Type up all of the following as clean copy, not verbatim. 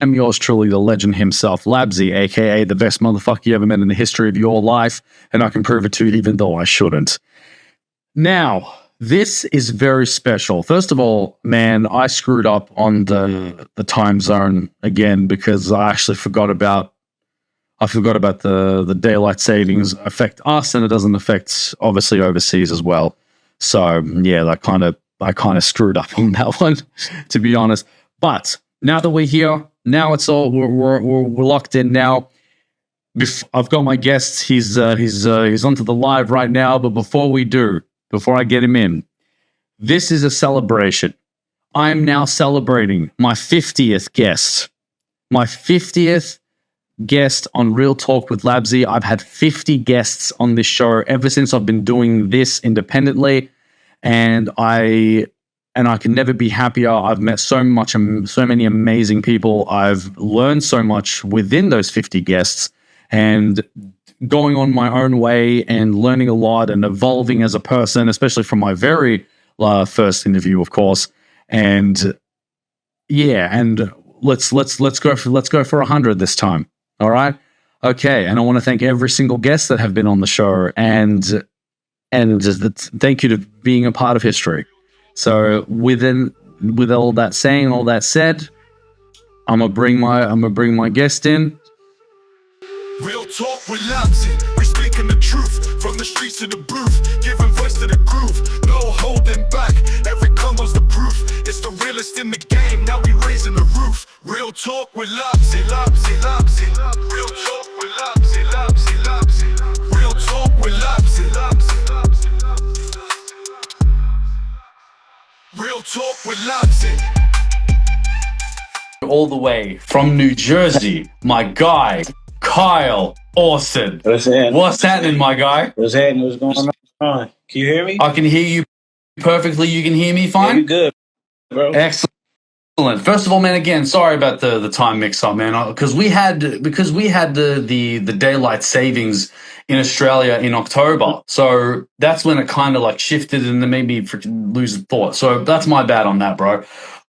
I'm yours truly, the legend himself, Labzy, aka the best motherfucker you ever met in the history of your life, and I can prove it to you even though I shouldn't. Now, this is very special. First of all, man, I screwed up on the time zone again because I actually forgot about the daylight savings affect us, and it doesn't affect obviously overseas as well. So yeah, I kind of screwed up on that one, to be honest. But now that we're here, now it's all we're locked in now. I've got my guest. He's onto the live right now. But before I get him in, this is a celebration. I'm now celebrating my 50th guest. My 50th guest on Real Talk with Labzy. I've had 50 guests on this show ever since I've been doing this independently, and I can never be happier. I've met so many amazing people. I've learned so much within those 50 guests, and going on my own way and learning a lot and evolving as a person, especially from my very first interview, of course. And yeah, and let's go for 100 this time. All right. Okay. And I want to thank every single guest that have been on the show, and just thank you to being a part of history. So with all that said, I'm gonna bring my guest in. Real talk with Labzy, we speaking the truth from the streets to the booth, giving voice to the groove, no holding back. Every combo's the proof. It's the realest in the game. Now we raising the roof. Real talk with Labzy, Labzy, Labzy. Real talk with Labzy, Labzy, Labzy. Real talk with Labzy, Labzy, Labzy. Real talk with Labzy. All the way from New Jersey, my guy, Kyle Orson. What's happening, my guy? What's happening? What's going on? Can you hear me? I can hear you perfectly. You can hear me fine? Yeah, you good, bro. Excellent. First of all, man, again, sorry about the time mix-up, man, because we had the daylight savings in Australia in October, so that's when it kind of like shifted and then made me freaking lose the thought. So that's my bad on that, bro.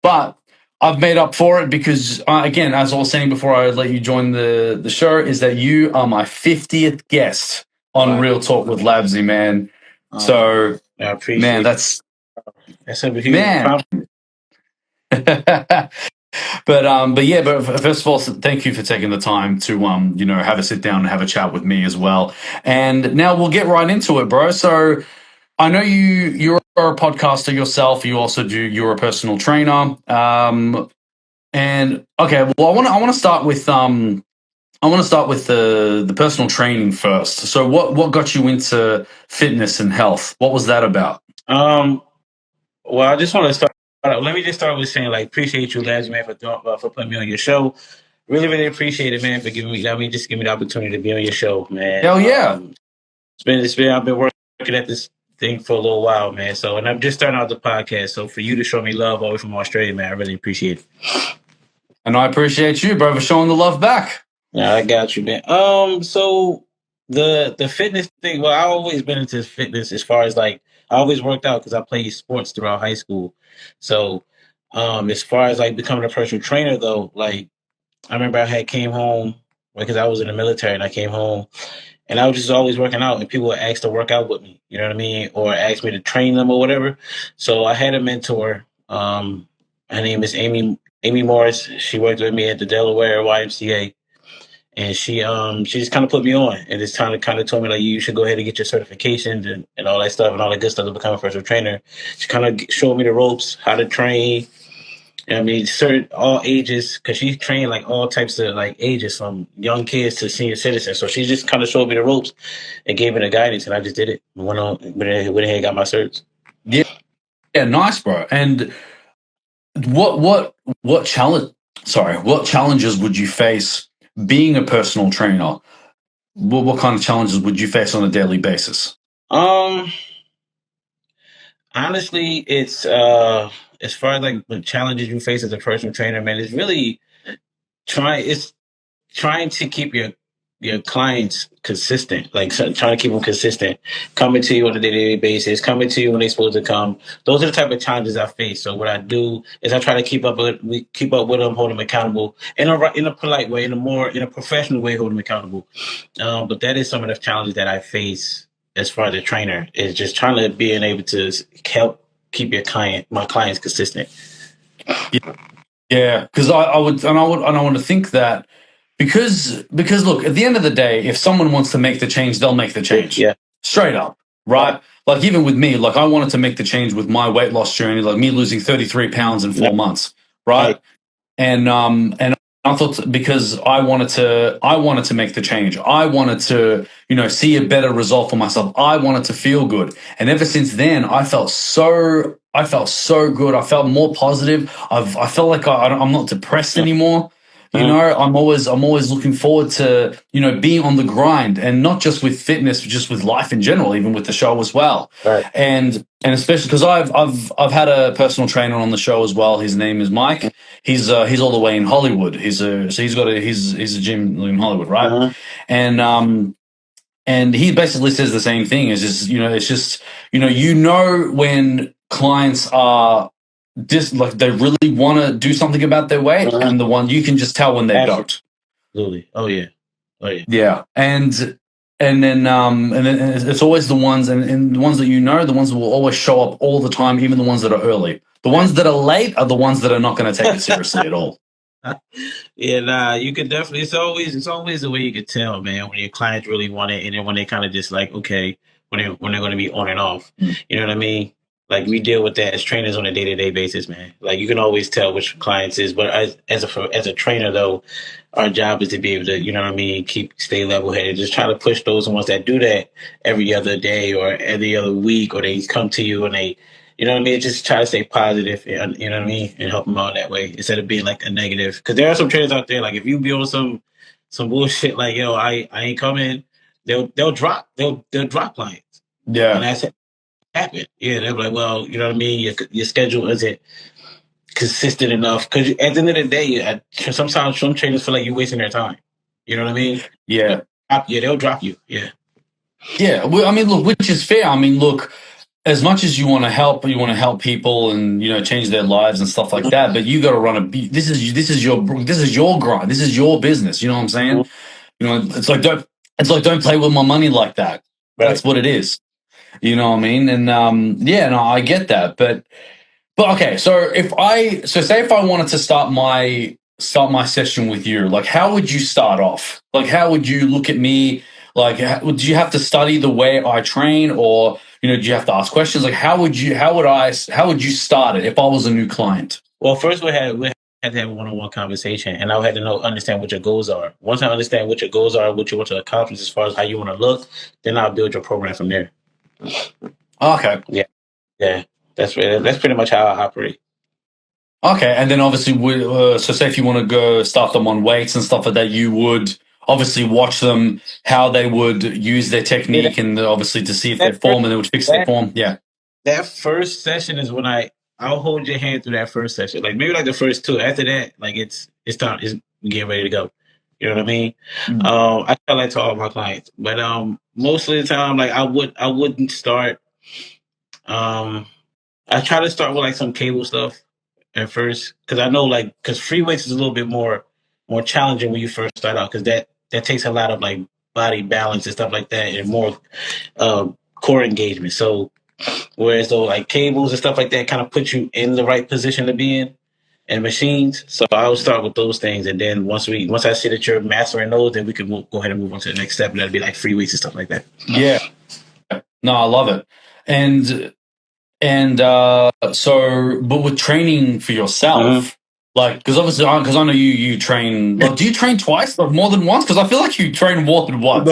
But I've made up for it because, again, as I was saying before I let you join the show, is that you are my 50th guest on Real Talk with Labzy, man. So, I appreciate man, it. that's a huge man. compliment. But yeah, but first of all, thank you for taking the time to have a sit down and have a chat with me as well. And now we'll get right into it, bro. So I know you're a podcaster yourself. You're a personal trainer. And okay, well, I want to start with the personal training first. So what got you into fitness and health? What was that about? Well, I just want to start. Let me just start with saying, like, appreciate you, Labzy, man, for putting me on your show. Really, really appreciate it, man, for giving me the opportunity to be on your show, man. Hell yeah! It's been. I've been working at this thing for a little while, man. So, and I'm just starting out the podcast. So, for you to show me love all the way from Australia, man, I really appreciate it. And I appreciate you, bro, for showing the love back. Yeah, I got you, man. So the fitness thing. Well, I've always been into fitness as far as like I always worked out because I played sports throughout high school. So, as far as like becoming a personal trainer, though, like I remember I had came home because I was in the military and I came home and I was just always working out and people would ask to work out with me, you know what I mean, or ask me to train them or whatever. So I had a mentor. Her name is Amy Morris. She worked with me at the Delaware YMCA. And she just kind of put me on and just kind of told me, like, you should go ahead and get your certifications and all that stuff and all that good stuff to become a personal trainer. She kind of showed me the ropes, how to train. I mean, all ages, because she trained like all types of like ages, from young kids to senior citizens. So she just kind of showed me the ropes and gave me the guidance, and I just did it. Went ahead and got my certs. Yeah, nice, bro. And what challenges would you face being a personal trainer? What kind of challenges would you face on a daily basis? Honestly, it's as far as like the challenges you face as a personal trainer, man, it's really trying to keep your clients consistent, like trying to keep them consistent, coming to you on a day-to-day basis, coming to you when they're supposed to come. Those are the type of challenges I face. So what I do is I try to keep up with them, hold them accountable in a polite way, in a professional way, hold them accountable. But that is some of the challenges that I face as far as a trainer, is just trying to being able to help keep my clients consistent. Yeah, because I want to think that because look, at the end of the day, if someone wants to make the change, they'll make the change. Yeah. Straight up, right? Like even with me, like I wanted to make the change with my weight loss journey, like me losing 33 pounds in 4 months, right? And I thought, because I wanted to make the change. I wanted to, see a better result for myself. I wanted to feel good. And ever since then, I felt so good. I felt more positive. I felt like I'm not depressed anymore. I'm always looking forward to, being on the grind, and not just with fitness, but just with life in general, even with the show as well. Right. And especially because I've had a personal trainer on the show as well. His name is Mike. He's all the way in Hollywood. He's a gym in Hollywood, right? And he basically says the same thing. It's just when clients are like they really want to do something about their weight, and the one you can just tell when they don't. Absolutely. Oh yeah. Yeah, and then it's always the ones and the ones that the ones that will always show up all the time, even the ones that are early. The ones that are late are the ones that are not going to take it seriously at all. Yeah, nah, you could definitely. It's always the way you could tell, man, when your clients really want it, and then when they kind of just like, okay, when they're going to be on and off. You know what I mean? Like we deal with that as trainers on a day-to-day basis, man. Like you can always tell which clients is, but as a trainer though, our job is to be able to, you know what I mean, stay level-headed, just try to push those ones that do that every other day or every other week, or they come to you and they, you know what I mean, just try to stay positive, you know what I mean, and help them out that way instead of being like a negative. Because there are some trainers out there, like if you be on some bullshit like, yo, I ain't coming, they'll drop clients. Yeah, and that's happen. Yeah, they're like, well, you know what I mean, your schedule isn't consistent enough. Because at the end of the day, sometimes some trainers feel like you're wasting their time. You know what I mean? Yeah, they'll drop you. Yeah. Yeah, well, I mean, look, which is fair. I mean, look, as much as you want to help people and change their lives and stuff like that, but you got to run this is your grind, this is your business. You know what I'm saying? It's like don't play with my money like that. Right. That's what it is. You know what I mean? And yeah, no, I get that, but okay. So say if I wanted to start my session with you, like how would you start off? Like how would you look at me? Like, do you have to study the way I train, or do you have to ask questions? Like, how would you start it if I was a new client? Well, first we had to have a one-on-one conversation, and I had to understand what your goals are. Once I understand what your goals are, what you want to accomplish as far as how you want to look, then I'll build your program from there. Okay. Yeah. That's pretty much how I operate. Okay, and then obviously, so say if you want to go start them on weights and stuff like that, you would obviously watch them, how they would use their technique, and obviously to see if their form, and they would fix their form. Yeah. That first session is when I'll hold your hand through that first session. Like maybe like the first two. After that, like it's time. It's getting ready to go. You know what I mean? Mm-hmm. I tell that to all my clients, but most of the time, like I wouldn't start. I try to start with like some cable stuff at first, because I know because free weights is a little bit more challenging when you first start out, because that takes a lot of like body balance and stuff like that, and more core engagement. So whereas though like cables and stuff like that kind of put you in the right position to be in, and machines. So I'll start with those things, and then once I see that you're mastering those, then we can go ahead and move on to the next step, and that'd be like free weights and stuff like that. Yeah. No, I love it. And so, but with training for yourself, like, because obviously, because I know you train. Like, do you train twice, like more than once? Because I feel like you train more than once.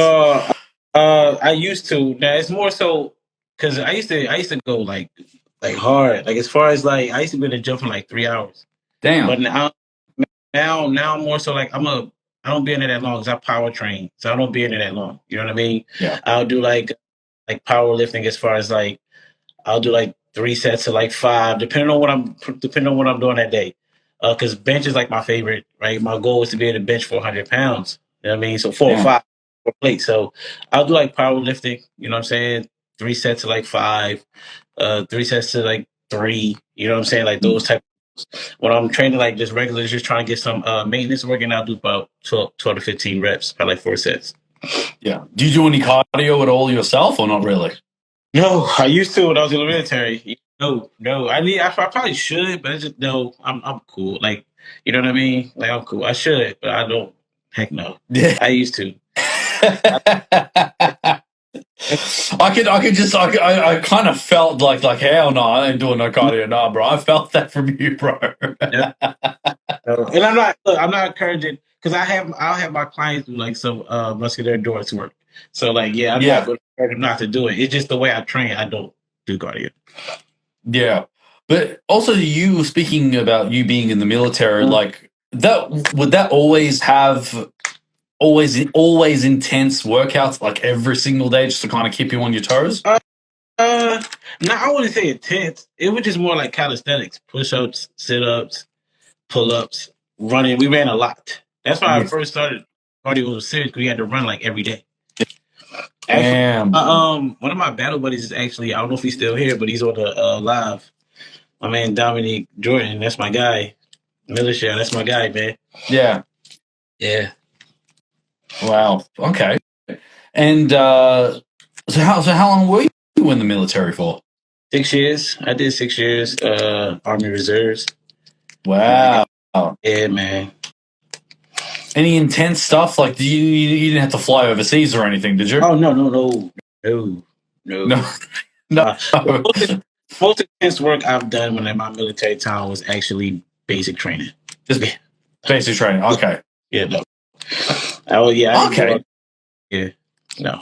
I used to. Now it's more so because I used to go like hard. Like as far as like I used to be in the gym for like 3 hours. Damn. But now more so like I don't be in there that long because I power train, so I don't be in there that long. You know what I mean? Yeah. I'll do like powerlifting as far as like I'll do like 3 sets to like 5, depending on what I'm doing that day. Because bench is like my favorite, right? My goal is to be able to bench 400 pounds. You know what I mean? So 4 or 5 plate. So I'll do like powerlifting. You know what I'm saying? 3 sets to like 5, 3 sets to like 3. You know what I'm saying? Like those type. When I'm training like just regular, just trying to get some maintenance work, and I'll do about 12 to 15 reps, by like 4 sets. Yeah. Do you do any cardio at all yourself, or not really? No, I used to when I was in the military. No. I probably should, but I just no. I'm cool. Like, you know what I mean? Like, I'm cool. I should, but I don't. Heck no. Yeah. I used to. I kind of felt like hell no, I ain't doing no cardio, nah, bro. I felt that from you, bro. Yeah. And I'm not encouraging, because I'll have my clients do like some muscular endurance work. So like, yeah, I'm not going to encourage them not to do it. It's just the way I train. I don't do cardio. Yeah, but also you speaking about you being in the military, like that would that always have always intense workouts like every single day just to kind of keep you on your toes? No, I wouldn't say intense. It was just more like calisthenics, push-ups, sit-ups, pull-ups, running. We ran a lot. That's why I first started cardio was serious, because we had to run like every day. Damn. One of my battle buddies is actually, I don't know if he's still here, but he's on the live. My man Dominic Jordan, that's my guy. Militia, that's my guy, man. Yeah. Yeah. Wow. Okay. And so how long were you in the military for? 6 years. I did 6 years. Army Reserves. Wow. Yeah, man. Any intense stuff? Like, you didn't have to fly overseas or anything, did you? Oh no. Most intense work I've done when in my military time was actually basic training. Just basic training. Okay. Yeah. No. Oh yeah. Okay. Yeah. No.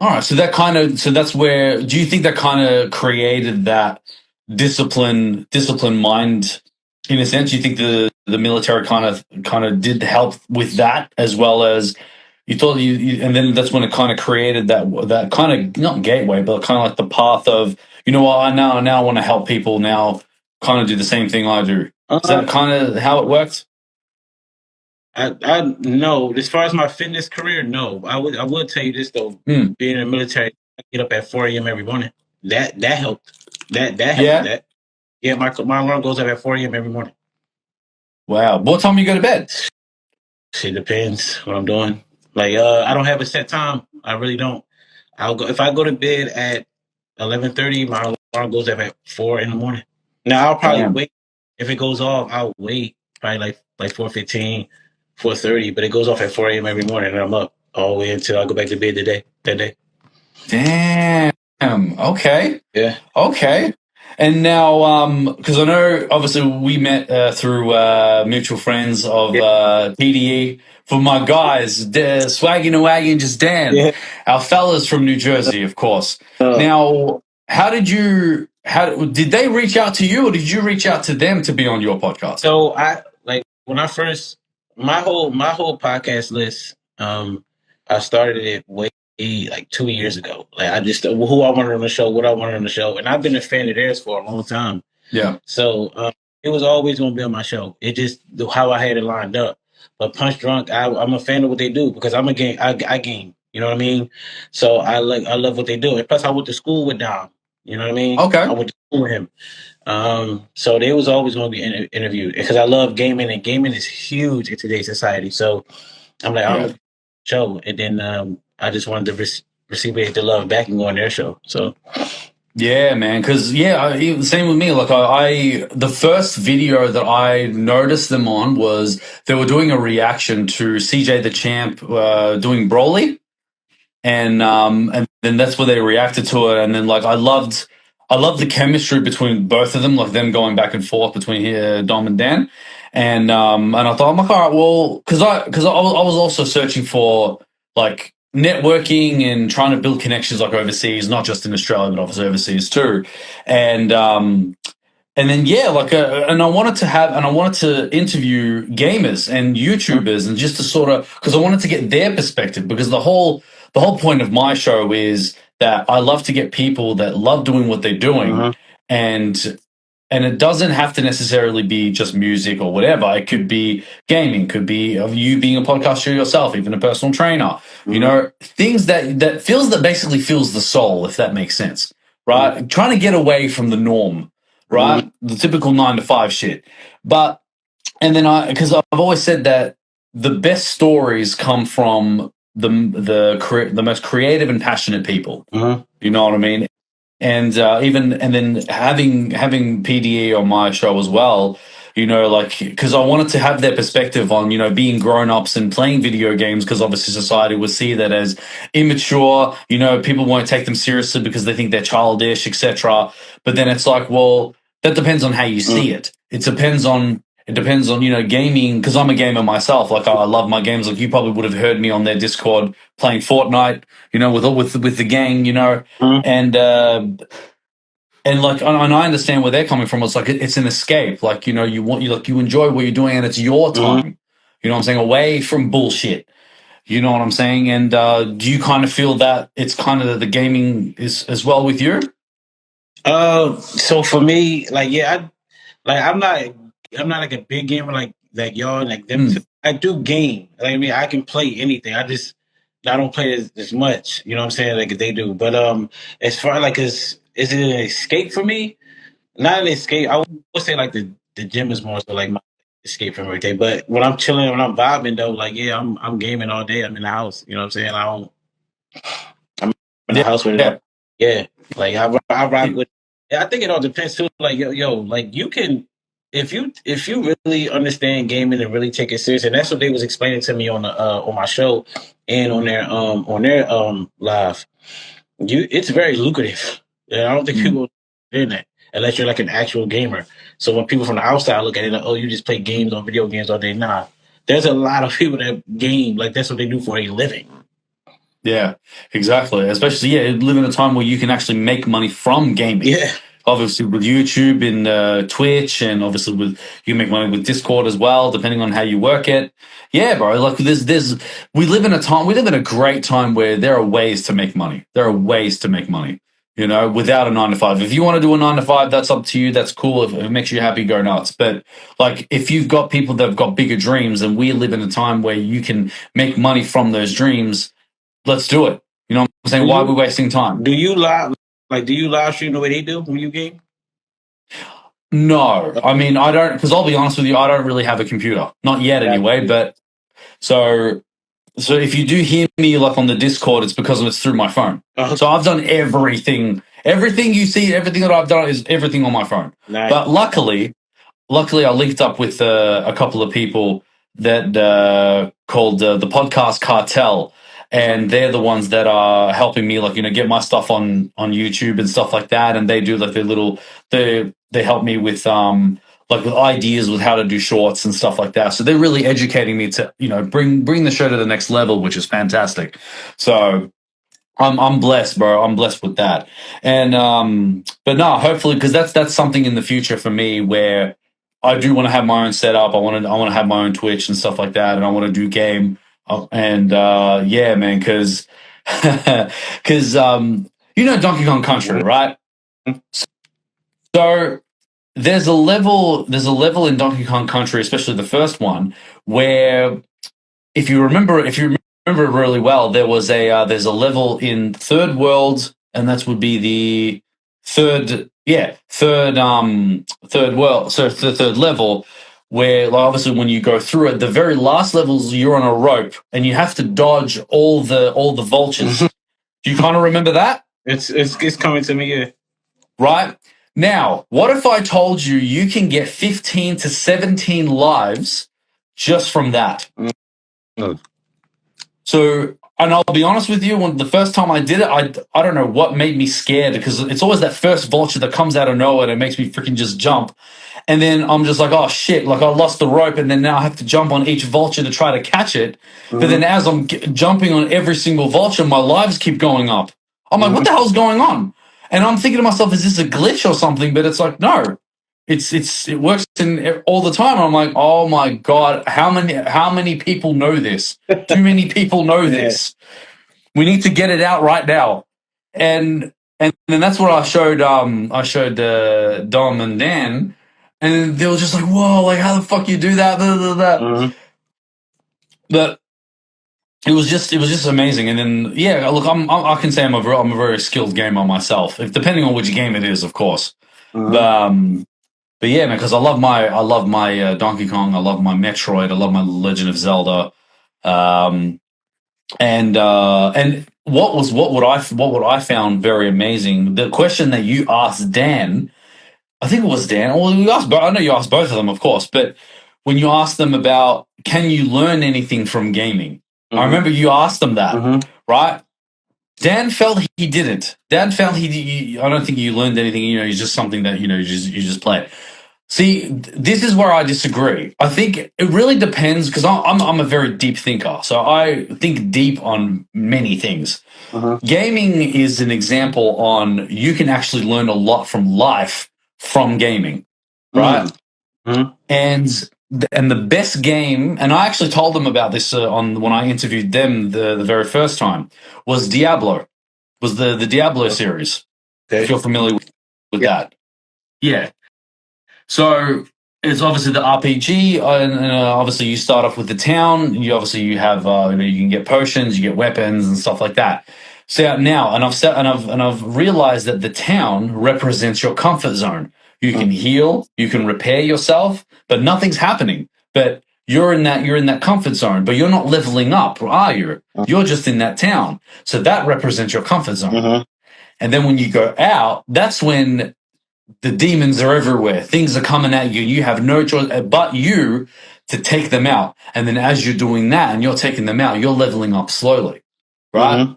All right. So that's where. Do you think that kind of created that discipline mind? In a sense, you think the military kind of did help with that, as well as you thought and then that's when it kind of created that kind of not gateway, but kind of like the path of, you know what, I now want to help people now, kind of do the same thing I do. Is that kind of how it worked? I no. As far as my fitness career, no. I would tell you this though. Being in the military, I get up at 4 a.m. every morning. That helped. That helped. Yeah. Yeah, my alarm goes up at 4 a.m. every morning. Wow. What time you go to bed? Shit depends what I'm doing. Like, I don't have a set time. I really don't. If I go to bed at 11:30, my alarm goes up at 4 in the morning. Now I'll probably wait. If it goes off, I'll wait probably like 4:15, 4:30. But it goes off at 4 a.m. every morning, and I'm up all the way until I go back to bed that day. Damn. Okay. Yeah. Okay. And now, because I know, obviously, we met through mutual friends of PDE. For my guys, Swaggin' and Waggin' Just Dan, our fellas from New Jersey, of course. Now, how did they reach out to you, or did you reach out to them to be on your podcast? So when I first, my whole podcast list, I started it way like 2 years ago. Like, I just who I wanted on the show, what I wanted on the show, and I've been a fan of theirs for a long time. Yeah. So it was always going to be on my show. It just how I had it lined up. But Punch Drunk, I'm a fan of what they do, because I'm a game. I game. You know what I mean? So I love what they do. And plus, I went to school with Dom. You know what I mean? Okay. I went to school with him. So they was always going to be interviewed, because I love gaming, and gaming is huge in today's society. So I'm like, I'm a show, and then I just wanted to reciprocate the love back and go on their show. So. Yeah, man. Because same with me. Like the first video that I noticed them on was they were doing a reaction to CJ the Champ doing Broly, and then that's where they reacted to it. And then like I loved the chemistry between both of them, like them going back and forth between Dom and Dan, and I thought, I'm like, all right, well, because I was also searching for like networking and trying to build connections like overseas, not just in Australia, but obviously overseas too. And then and I wanted to interview gamers and YouTubers, and just to sort of, because I wanted to get their perspective, because the whole point of my show is that I love to get people that love doing what they're doing, and and it doesn't have to necessarily be just music or whatever. It could be gaming, could be of you being a podcaster yourself, even a personal trainer. You know, things that basically fills the soul, if that makes sense, right? Trying to get away from the norm, right? The typical 9 to 5 shit. But and then because I've always said that the best stories come from the most creative and passionate people. You know what I mean? And then having PDE on my show as well, you know, like, because I wanted to have their perspective on, you know, being grown-ups and playing video games, because obviously society would see that as immature. You know, people won't take them seriously because they think they're childish, etc. But then it's like, well, that depends on how you see it. It depends on, you know, gaming, because I'm a gamer myself. Like, I love my games. Like, you probably would have heard me on their Discord playing Fortnite, you know, with the gang, you know. And like, and I understand where they're coming from. It's like, it's an escape. Like, you know, you enjoy what you're doing, and it's your time. You know what I'm saying? Away from bullshit. You know what I'm saying? And do you kind of feel that it's kind of the gaming is as well with you? So for me, like, yeah, I'm not like a big gamer like y'all, like them. I do game. Like, I mean, I can play anything. I don't play as much. You know what I'm saying? Like they do. But as far like is it an escape for me? Not an escape. I would say like the gym is more so like my escape from everything. But when I'm chilling, when I'm vibing though, like, yeah, I'm gaming all day. I'm in the house. You know what I'm saying? I'm in the house with it. Yeah. Like I rock with. Yeah, I think it all depends too. Like like you can, if you really understand gaming and really take it serious, and that's what they was explaining to me on my show and on their live. It's very lucrative. And I don't think people in that unless you're like an actual gamer. So when people from the outside look at it, like, oh, you just play games on video games all day. Nah, there's a lot of people that game like that's what they do for a living. Yeah, exactly. Especially, live in a time where you can actually make money from gaming. Yeah. Obviously with YouTube and Twitch, and obviously you make money with Discord as well, depending on how you work it. Yeah, bro. Like we live in a great time where there are ways to make money. There are ways to make money, you know, without a 9 to 5. If you want to do a 9 to 5, that's up to you. That's cool. If it makes you happy, go nuts. But like, if you've got people that have got bigger dreams, and we live in a time where you can make money from those dreams, let's do it. You know what I'm saying? Why are we wasting time? Do you live stream the way they do when you game? No, I mean, I don't, because I'll be honest with you, I don't really have a computer. Not yet anyway, but so if you do hear me like on the Discord, it's because it's through my phone. So I've done everything you see, everything that I've done is everything on my phone. Nice. But luckily I linked up with a couple of people that called the podcast Cartel. And they're the ones that are helping me, like, you know, get my stuff on YouTube and stuff like that. And they do like they help me with like with ideas with how to do shorts and stuff like that. So they're really educating me to, you know, bring the show to the next level, which is fantastic. So I'm blessed, bro. I'm blessed with that. And but no, hopefully, because that's something in the future for me where I do want to have my own setup. I want to have my own Twitch and stuff like that, and I want to do game. And yeah, man, because you know Donkey Kong Country, right? So there's a level in Donkey Kong Country, especially the first one, where if you remember really well, there's a level in Third World, and that would be the third world, so the third level, where, like, obviously when you go through it, the very last levels you're on a rope and you have to dodge all the vultures. Do you kind of remember that? It's coming to me, yeah. Right? Now, what if I told you you can get 15 to 17 lives just from that? So, and I'll be honest with you, when the first time I did it, I don't know what made me scared, because it's always that first vulture that comes out of nowhere and it makes me freaking just jump. And then I'm just like, oh shit, like I lost the rope, and then now I have to jump on each vulture to try to catch it. But then as I'm jumping on every single vulture, my lives keep going up. I'm like, what the hell's going on? And I'm thinking to myself, is this a glitch or something? But it's like, no, it works in all the time. I'm like, oh my God, how many people know this? Too many people know this. We need to get it out right now. And And then that's what I showed Dom and Dan, and they were just like, "Whoa! Like, how the fuck you do that?" Blah, blah, blah. But it was just amazing. And then yeah, look, I can say I'm a very skilled gamer myself, if depending on which game it is, of course. But yeah, man, because I love my Donkey Kong, I love my Metroid, I love my Legend of Zelda, and what I found very amazing, the question that you asked Dan, I think it was Dan, or you asked, I know you asked both of them, of course, but when you asked them about can you learn anything from gaming, I remember you asked them that, right? Dan felt he didn't. Dan felt I don't think you learned anything. You know, it's just something that you just play. See, this is where I disagree. I think it really depends because I'm a very deep thinker, so I think deep on many things. Gaming is an example on you can actually learn a lot from life from gaming, right? And the best game, and I actually told them about this on when I interviewed them the very first time, was Diablo, was the Diablo series. If you're familiar with that, yeah. So it's obviously the RPG, and obviously you start off with the town. You have you can get potions, you get weapons and stuff like that. So now, and I've realized that the town represents your comfort zone. You can heal, you can repair yourself, but nothing's happening. But you're in that comfort zone, but you're not leveling up, are you? You're just in that town. So that represents your comfort zone. And then when you go out, that's when the demons are everywhere. Things are coming at you. You have no choice but you to take them out. And then as you're doing that and you're taking them out, you're leveling up slowly, right?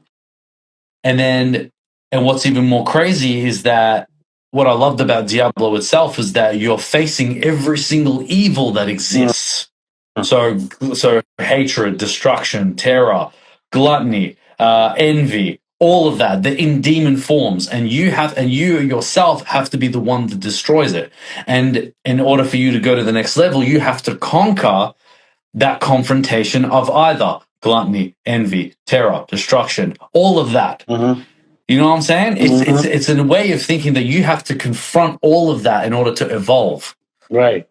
And what's even more crazy is that what I loved about Diablo itself is that you're facing every single evil that exists. So hatred, destruction, terror, gluttony, envy, all of that, they're in demon forms, and you yourself have to be the one that destroys it. And in order for you to go to the next level, you have to conquer that confrontation of either gluttony, envy, terror, destruction, all of that. You know what I'm saying? It's a way of thinking that you have to confront all of that in order to evolve. Right.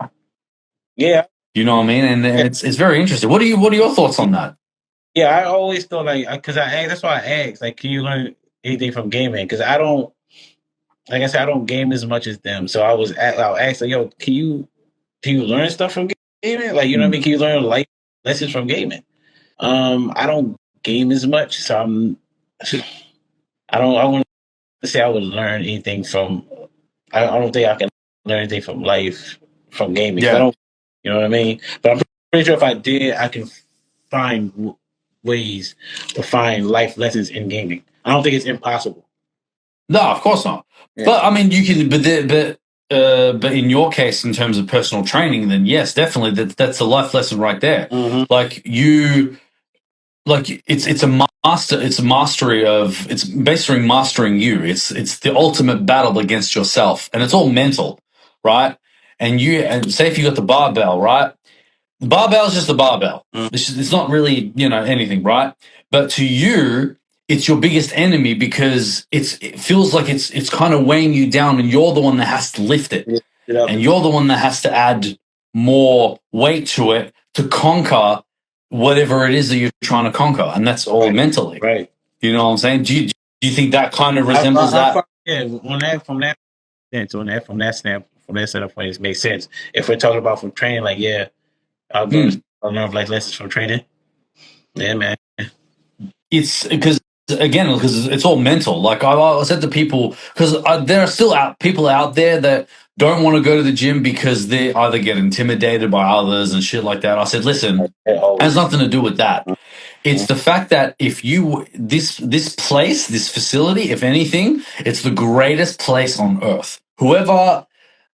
Yeah. You know what I mean? And it's very interesting. What are your thoughts on that? Yeah, I always thought because that's why I asked, like, can you learn anything from gaming? Because I don't, like I said, I don't game as much as them. So I'll ask, like, yo, can you learn stuff from gaming? Like, you know what I mean? Can you learn life lessons from gaming? I don't game as much, so I want to say I would learn anything from. I don't think I can learn anything from life from gaming. Yeah. I don't, you know what I mean? But I'm pretty sure if I did, I can find ways to find life lessons in gaming. I don't think it's impossible. No, of course not. Yeah. But I mean, you can. But in your case, in terms of personal training, then yes, definitely that's a life lesson right there. Like it's a master. It's a mastery of. It's basically mastering you. It's the ultimate battle against yourself, and it's all mental, right? And say if you got the barbell, right? The barbell is just a barbell. It's not really anything, right? But to you, it's your biggest enemy because it feels like it's kind of weighing you down, and you're the one that has to lift it, and you're the one that has to add more weight to it to conquer whatever it is that you're trying to conquer, and that's all mentally. Right. You know what I'm saying? Do you think that kind of resembles that? Yeah. From that standpoint, it makes sense. If we're talking about from training, like I'll learn like lessons from training. Yeah, man. It's because it's all mental. Like I said to people, because there are still people out there that don't want to go to the gym because they either get intimidated by others and shit like that. I said, listen, it has nothing to do with that. It's the fact that if this place, this facility, if anything, it's the greatest place on earth. Whoever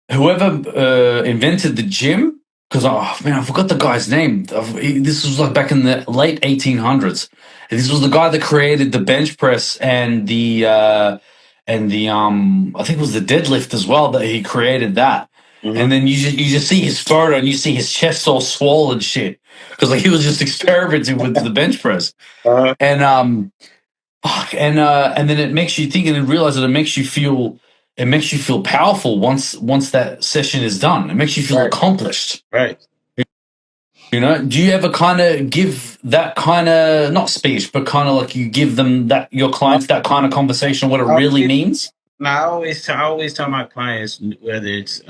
invented the gym. Because, I forgot the guy's name. This was like back in the late 1800s. This was the guy that created the bench press and the I think it was the deadlift as well, that he created that. And then you just see his photo and you see his chest all swollen shit. Because he was just experimenting with the bench press. And Fuck, and then it makes you think and then realize that it makes you feel powerful once that session is done. It makes you feel Right. accomplished. Right. You know, do you ever kind of give that kind of not speech, but kind of like you give them that your clients that kind of conversation, what it really means? Now, I always tell my clients, whether it's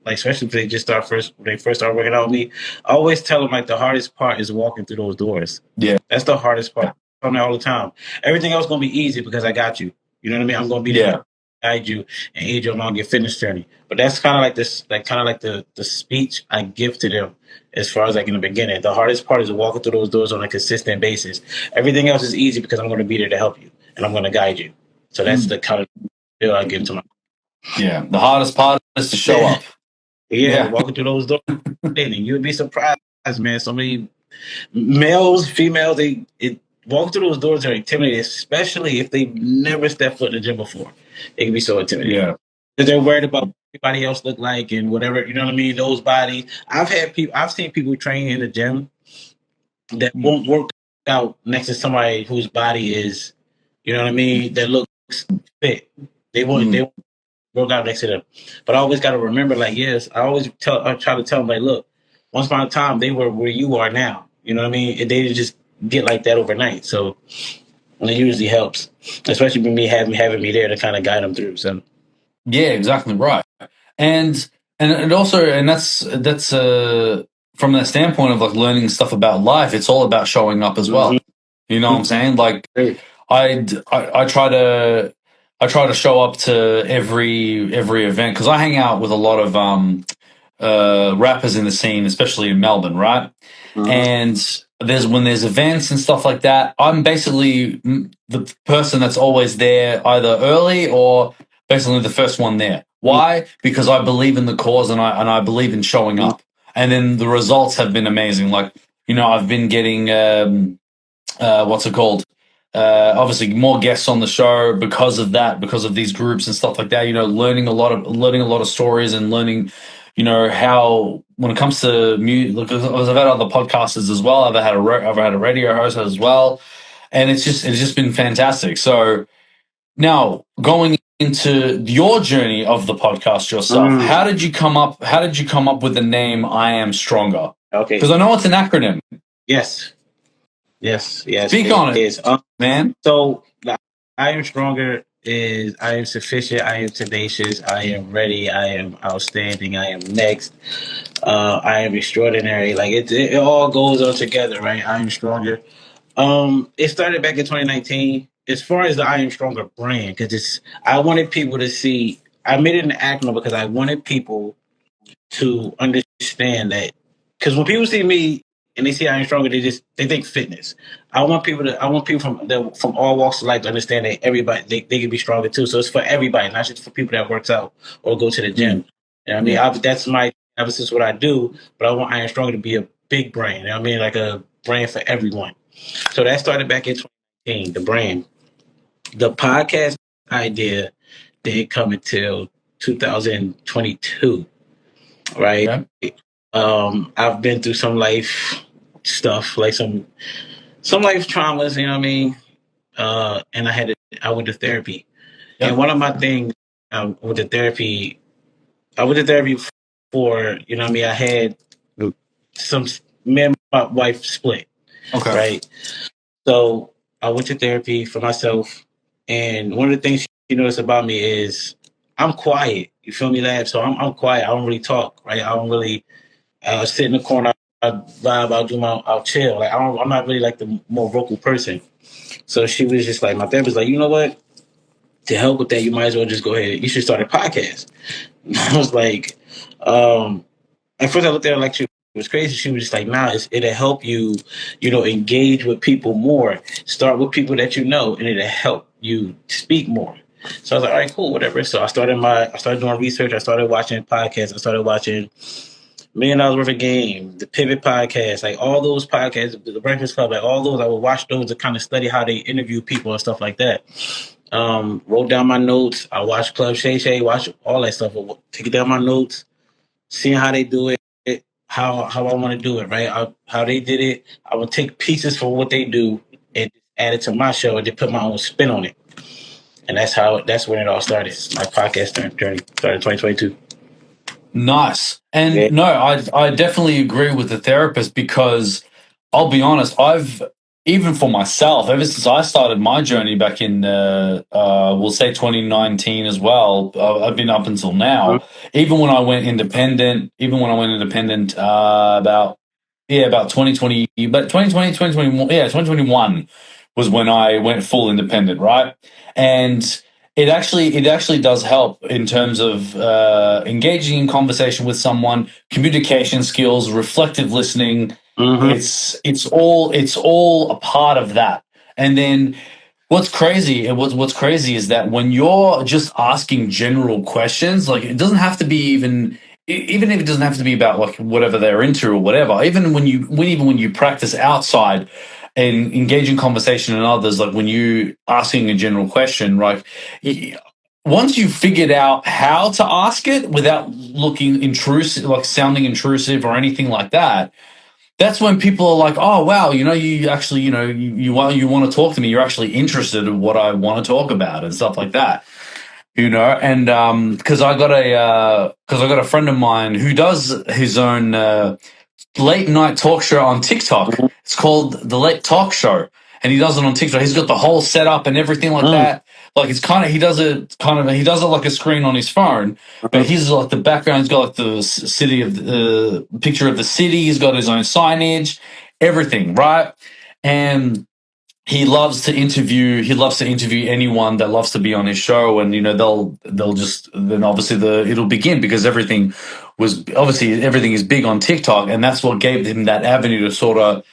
like especially if they just start first when they first start working out with me, I always tell them like the hardest part is walking through those doors. Yeah. That's the hardest part. I tell them that all the time. Everything else gonna be easy because I got you. You know what I mean? I'm gonna be there to guide you and aid you along your fitness journey. But that's kind of like this, like kind of like the speech I give to them as far as like in the beginning. The hardest part is walking through those doors on a consistent basis. Everything else is easy because I'm gonna be there to help you and I'm gonna guide you. So that's the kind of deal I give to my. Yeah. The hardest part is to show up. Yeah, walking through those doors, you'd be surprised, man. So many males, females, walking through those doors are intimidated, especially if they never stepped foot in the gym before. They can be so intimidated. Yeah. Because they're worried about what everybody else look like and whatever, you know what I mean? Those bodies. I've seen people train in the gym that won't work out next to somebody whose body is, you know what I mean, that looks fit. They won't work out next to them. But I always got to remember, like, yes, I try to tell them, like, look, once upon a time, they were where you are now. You know what I mean? And they didn't just get like that overnight. So it usually helps, especially with me having me there to kind of guide them through. So Yeah, exactly right. And also and that's from that standpoint of like learning stuff about life, it's all about showing up as well. You know what I'm saying? Like I try to show up to every event because I hang out with a lot of rappers in the scene, especially in Melbourne, right? And when there's events and stuff like that, I'm basically the person that's always there, either early or basically the first one there. Why? Because I believe in the cause and I believe in showing up. And then the results have been amazing. Like, you know, I've been getting what's it called? Obviously more guests on the show because of that, because of these groups and stuff like that. You know, learning a lot of stories and learning, you know, how when it comes to music. I've had other podcasters as well. I've had a radio host as well, and it's just been fantastic. So now going into your journey of the podcast yourself, how did you come up with the name I Am Stronger? Okay, because I know it's an acronym. Yes. Speak on it, man. So I am stronger is I am sufficient, I am tenacious, I am ready, I am outstanding, I am next, I am extraordinary. Like it all goes on together, right? I am stronger. It started back in 2019. As far as the I Am Stronger brand, because I wanted people to see. I made it an acronym because I wanted people to understand that. Because when people see me and they see I Am Stronger, they think fitness. I want people from all walks of life to understand that everybody they can be stronger too. So it's for everybody, not just for people that works out or go to the gym. You know what I mean, that's my emphasis what I do. But I want I Am Stronger to be a big brand. You know what I mean, like a brand for everyone. So that started back in 2018, the brand. The podcast idea didn't come until 2022, right? Okay. I've been through some life stuff, like some life traumas, you know what I mean? And I went to therapy. Yep. And one of my things with the therapy, I went to therapy for, you know what I mean? I had me and my wife split. Okay. Right. So I went to therapy for myself, and one of the things she noticed about me is I'm quiet. You feel me, Lab? So I'm quiet. I don't really talk, right? I don't really sit in the corner. I vibe. I'll chill. Like I'm not really like the more vocal person. So she was just like, my therapist, like, you know what? To help with that, you might as well just go ahead. You should start a podcast. And I was like, at first I looked at her like she was crazy. She was just like, nah, it'll help you, you know, engage with people more. Start with people that you know, and it'll help you speak more. So I was like, all right, cool, whatever. So I started doing research. I started watching podcasts. I started watching $1 Million Worth of Game, the Pivot podcast, like all those podcasts, the Breakfast Club, like all those. I would watch those to kind of study how they interview people and stuff like that. Wrote down my notes. I watched Club Shay Shay, watch all that stuff. Take down my notes, seeing how they do it. How I want to do it, right? How they did it. I would take pieces from what they do and add it to my show, and then put my own spin on it. And that's when it all started. My podcast journey started 2022. Nice. And Yeah. no, I definitely agree with the therapist because I'll be honest, I've even for myself, ever since I started my journey back in we'll say 2019 as well, I've been up until now. Even when I went independent, about 2020, but 2020, 2021, 2021 was when I went full independent, right? And it actually does help in terms of engaging in conversation with someone, communication skills, reflective listening. It's all a part of that. And then what's crazy is that when you're just asking general questions, like it doesn't have to be even if it doesn't have to be about like whatever they're into or whatever. Even when you practice outside and engage in conversation and others, like when you asking a general question, right? Once you've figured out how to ask it without looking intrusive, like sounding intrusive or anything like that, that's when people are like, "Oh, wow, you actually, you want to talk to me. You're actually interested in what I want to talk about and stuff like that." And because I got a friend of mine who does his own late night talk show on TikTok. It's called The Late Talk Show, and he does it on TikTok. He's got the whole setup and everything like that. Like it's he does it like a screen on his phone, but he's like the background. He's got like the city of the picture of the city. He's got his own signage, everything, right? And he loves to interview anyone that loves to be on his show, and they'll just then obviously it'll begin because everything is big on TikTok, and that's what gave him that avenue to sort of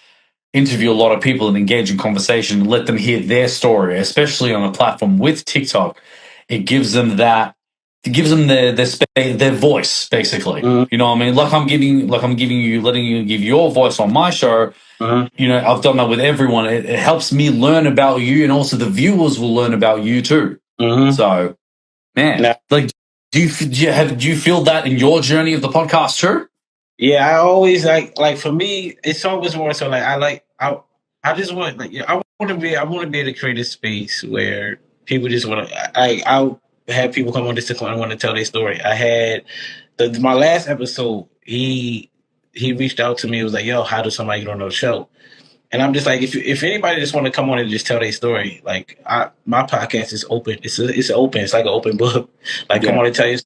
interview a lot of people and engage in conversation and let them hear their story, especially on a platform with TikTok. It gives them their voice, basically. You know what I mean? Letting you give your voice on my show. I've done that with everyone. It helps me learn about you, and also the viewers will learn about you too. So, man, like, do you feel that in your journey of the podcast too? Yeah, I always like for me, it's always more so like I just want like I want to be able to create a space where people just want to I'll have people come on this to want to tell their story. I had my last episode. He reached out to me. He was like, "Yo, how does somebody get on the show?" And I'm just like, if anybody just want to come on and just tell their story, like my podcast is open. It's open. It's like an open book. Like come on and tell you.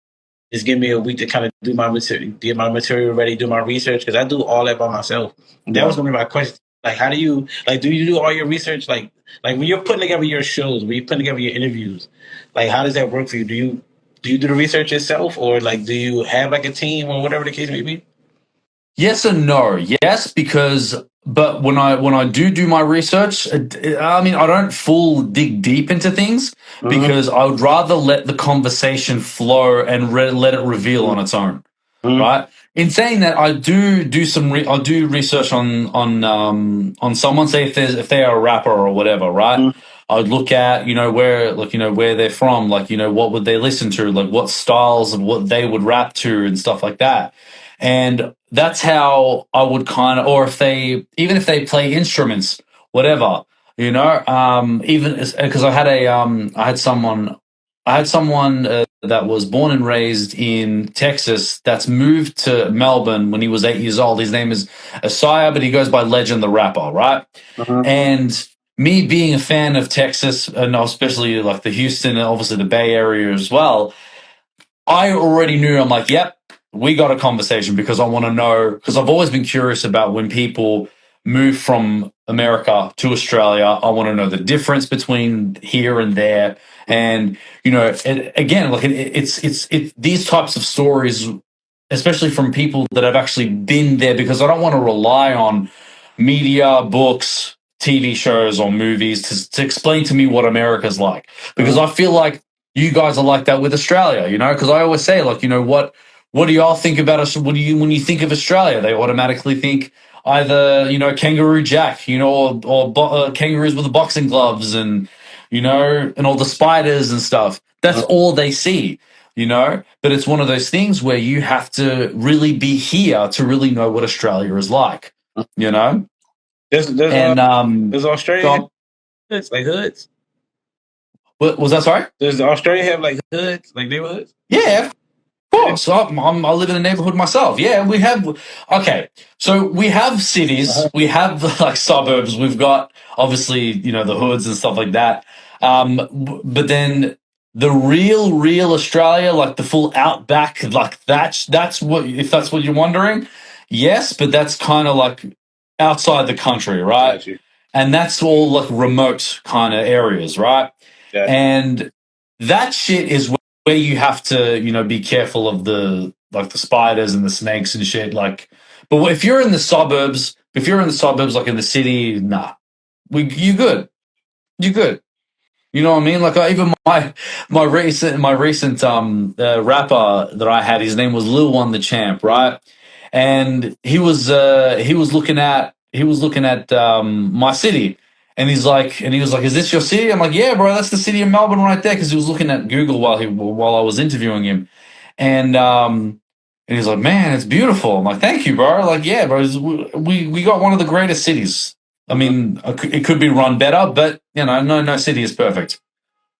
Just give me a week to kind of do my material, get my material ready, do my research, because I do all that by myself. That was gonna be my question. Like, how do you do you do all your research? Like when you're putting together your shows, when you're putting together your interviews, like how does that work for you? Do you do the research yourself, or like do you have like a team or whatever the case may be? Yes and no. Yes, but when I do my research, I mean, I don't full dig deep into things because I would rather let the conversation flow and let it reveal on its own, right? In saying that, I do some I do research on someone. Say if they are a rapper or whatever, right? I would look at where they're from, like what would they listen to, like what styles and what they would rap to and stuff like that. And that's how I would or if they play instruments, whatever, even because I had someone that was born and raised in Texas that's moved to Melbourne when he was 8 years old. His name is Asaya, but he goes by Legend the Rapper, right? And me being a fan of Texas, and especially like the Houston and obviously the Bay Area as well, I already knew. I'm like, yep, we got a conversation because I want to know, because I've always been curious about when people move from America to Australia. I want to know the difference between here and there. And, again, like it's these types of stories, especially from people that have actually been there, because I don't want to rely on media, books, TV shows or movies to explain to me what America's like, because I feel like you guys are like that with Australia, because I always say, like, what do y'all think about us? When you think of Australia, they automatically think either, Kangaroo Jack, or kangaroos with the boxing gloves and, and all the spiders and stuff. That's all they see, but it's one of those things where you have to really be here to really know what Australia is like, There's Australia. It's like hoods. What was that? Sorry. Does Australia have like hoods, like neighborhoods? Yeah, of course. I live in a neighborhood myself. Yeah, we have. Okay, so we have cities, we have like suburbs. We've got obviously the hoods and stuff like that. But then the real Australia, like the full outback, like that's what, if that's what you're wondering. Yes, but that's kind of like outside the country, right? Got you. And that's all like remote kind of areas, right? Got you. And that shit is where you have to, be careful of the spiders and the snakes and shit. Like, but if you're in the suburbs, like in the city, nah, you good, you good. You know what I mean? Like even my recent rapper that I had, his name was Lil One the Champ, right? And he was looking at my city, and he was like, "Is this your city?" I'm like, "Yeah, bro, that's the city of Melbourne right there." Because he was looking at Google while I was interviewing him, and he's like, "Man, it's beautiful." I'm like, "Thank you, bro." Like, yeah, bro, we got one of the greatest cities. I mean, it could be run better, but no city is perfect.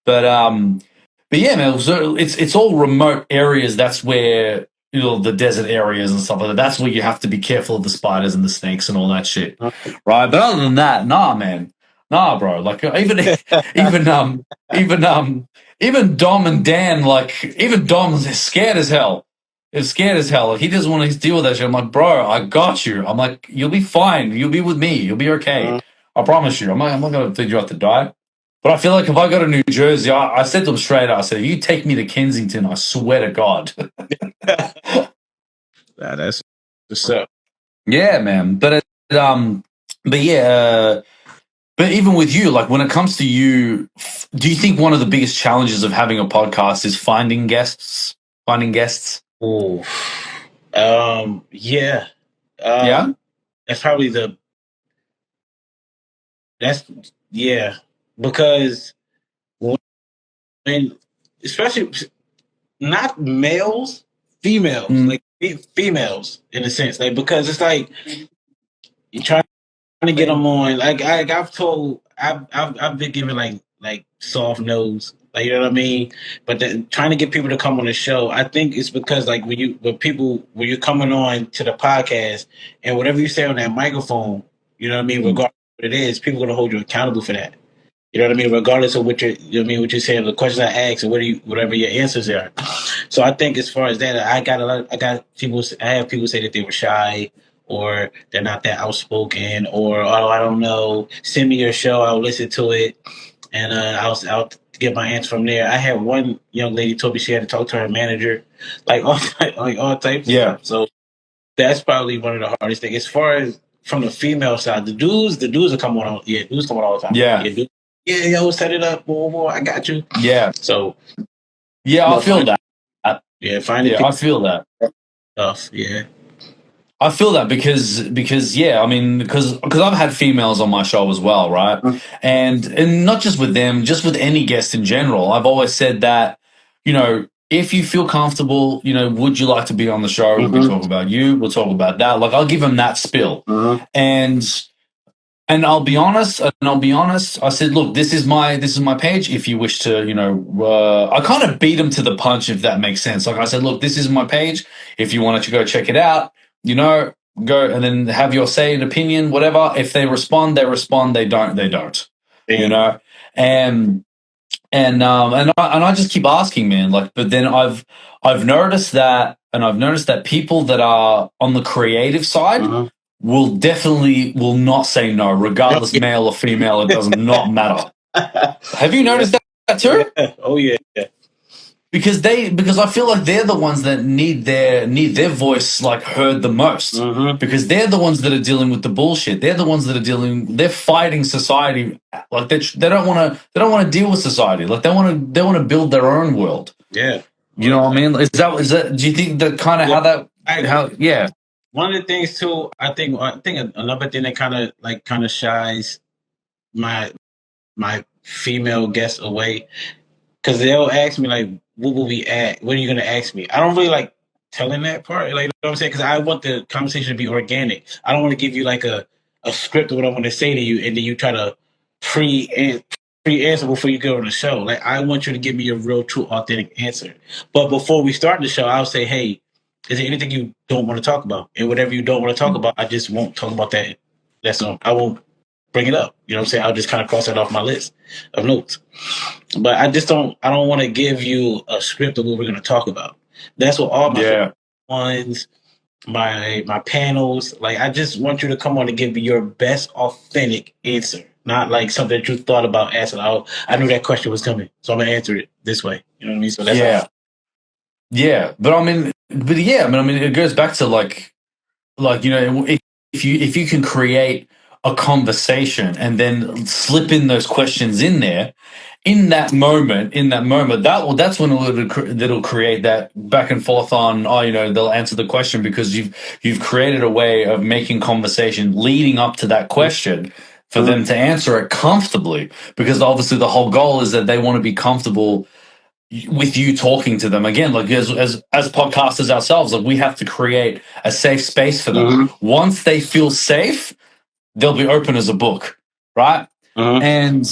But yeah, man, so it's all remote areas. That's where the desert areas and stuff like that. That's where you have to be careful of the spiders and the snakes and all that shit, right? But other than that, nah, man, nah, bro. Like even Dom and Dan, like even Dom is scared as hell. Is scared as hell. Like, he doesn't want to deal with that shit. I'm like, bro, I got you. I'm like, you'll be fine. You'll be with me. You'll be okay. I promise you. I'm not gonna think you have to die. But I feel like if I go to New Jersey, I said to him straight out, I said, if you take me to Kensington, I swear to God. That's what's up. Yeah, man. But yeah, but even with you, like when it comes to you, do you think one of the biggest challenges of having a podcast is finding guests? Oh, yeah. Yeah. That's probably yeah, because when especially not males, females, like females in a sense, like because it's like you trying to get them on. Like I've been given like soft nose, like you know what I mean. But then trying to get people to come on the show, I think it's because like when you're coming on to the podcast and whatever you say on that microphone, you know what I mean. Regardless of what it is, people are gonna hold you accountable for that. You know what I mean? Regardless of what what you're saying, the questions I ask, and whatever your answers are. So I think as far as that, I have people say that they were shy or they're not that outspoken or oh I don't know. Send me your show, I'll listen to it, and I'll get my answer from there. I had one young lady told me she had to talk to her manager, like all types. Yeah. Of stuff. So that's probably one of the hardest things. As far as from the female side, the dudes will come on. Yeah, dudes come on all the time. Yeah. Yeah, yo, set it up. Boy, I got you. Yeah. So, yeah, I feel that. Yeah, finding I feel that. Stuff. Yeah. I feel that because yeah, I mean because I've had females on my show as well, right? And not just with them, just with any guest in general. I've always said that, if you feel comfortable, would you like to be on the show? We talk about you. We'll talk about that. Like I'll give them that spill, and I'll be honest. I said, look, this is my page. If you wish to, I kind of beat them to the punch, if that makes sense. Like I said, look, this is my page. If you wanted to go check it out, go and then have your say and opinion, whatever. If they respond, they respond. They don't, they don't. Yeah. And I just keep asking, man. Like, but then I've noticed that, people that are on the creative side will not say no, regardless male or female. It does not matter. Have you noticed that too? Oh yeah. Because I feel like they're the ones that need their voice like heard the most. Because they're the ones that are dealing with the bullshit. They're the ones that are they're fighting society. Like they don't want to deal with society. Like they want to build their own world. Yeah. You know what I mean? Is that do you think that kind of yeah. One of the things too, I think another thing that kind of shies my female guests away, because they'll ask me like, "What will we add? What are you going to ask me?" I don't really like telling that part, like you know what I'm saying, because I want the conversation to be organic. I don't want to give you like a script of what I want to say to you, and then you try to pre pre answer before you go on the show. Like I want you to give me a real, true, authentic answer. But before we start the show, I'll say, hey, is there anything you don't want to talk about? And whatever you don't want to talk about, I just won't talk about that. That's all. I won't bring it up. You know what I'm saying? I'll just kind of cross it off my list of notes. But I don't want to give you a script of what we're going to talk about. That's what all my ones, my panels, like I just want you to come on and give me your best authentic answer. Not like something that you thought about asking. I knew that question was coming, so I'm gonna answer it this way. You know what I mean? So that's But I mean, it goes back to like if you can create a conversation and then slip in those questions in there, in that moment, that's when that'll create that back and forth on, they'll answer the question because you've created a way of making conversation leading up to that question for them to answer it comfortably, because obviously the whole goal is that they want to be comfortable with you talking to them. Again, like as podcasters ourselves, like we have to create a safe space for them. Once they feel safe, they'll be open as a book, right? And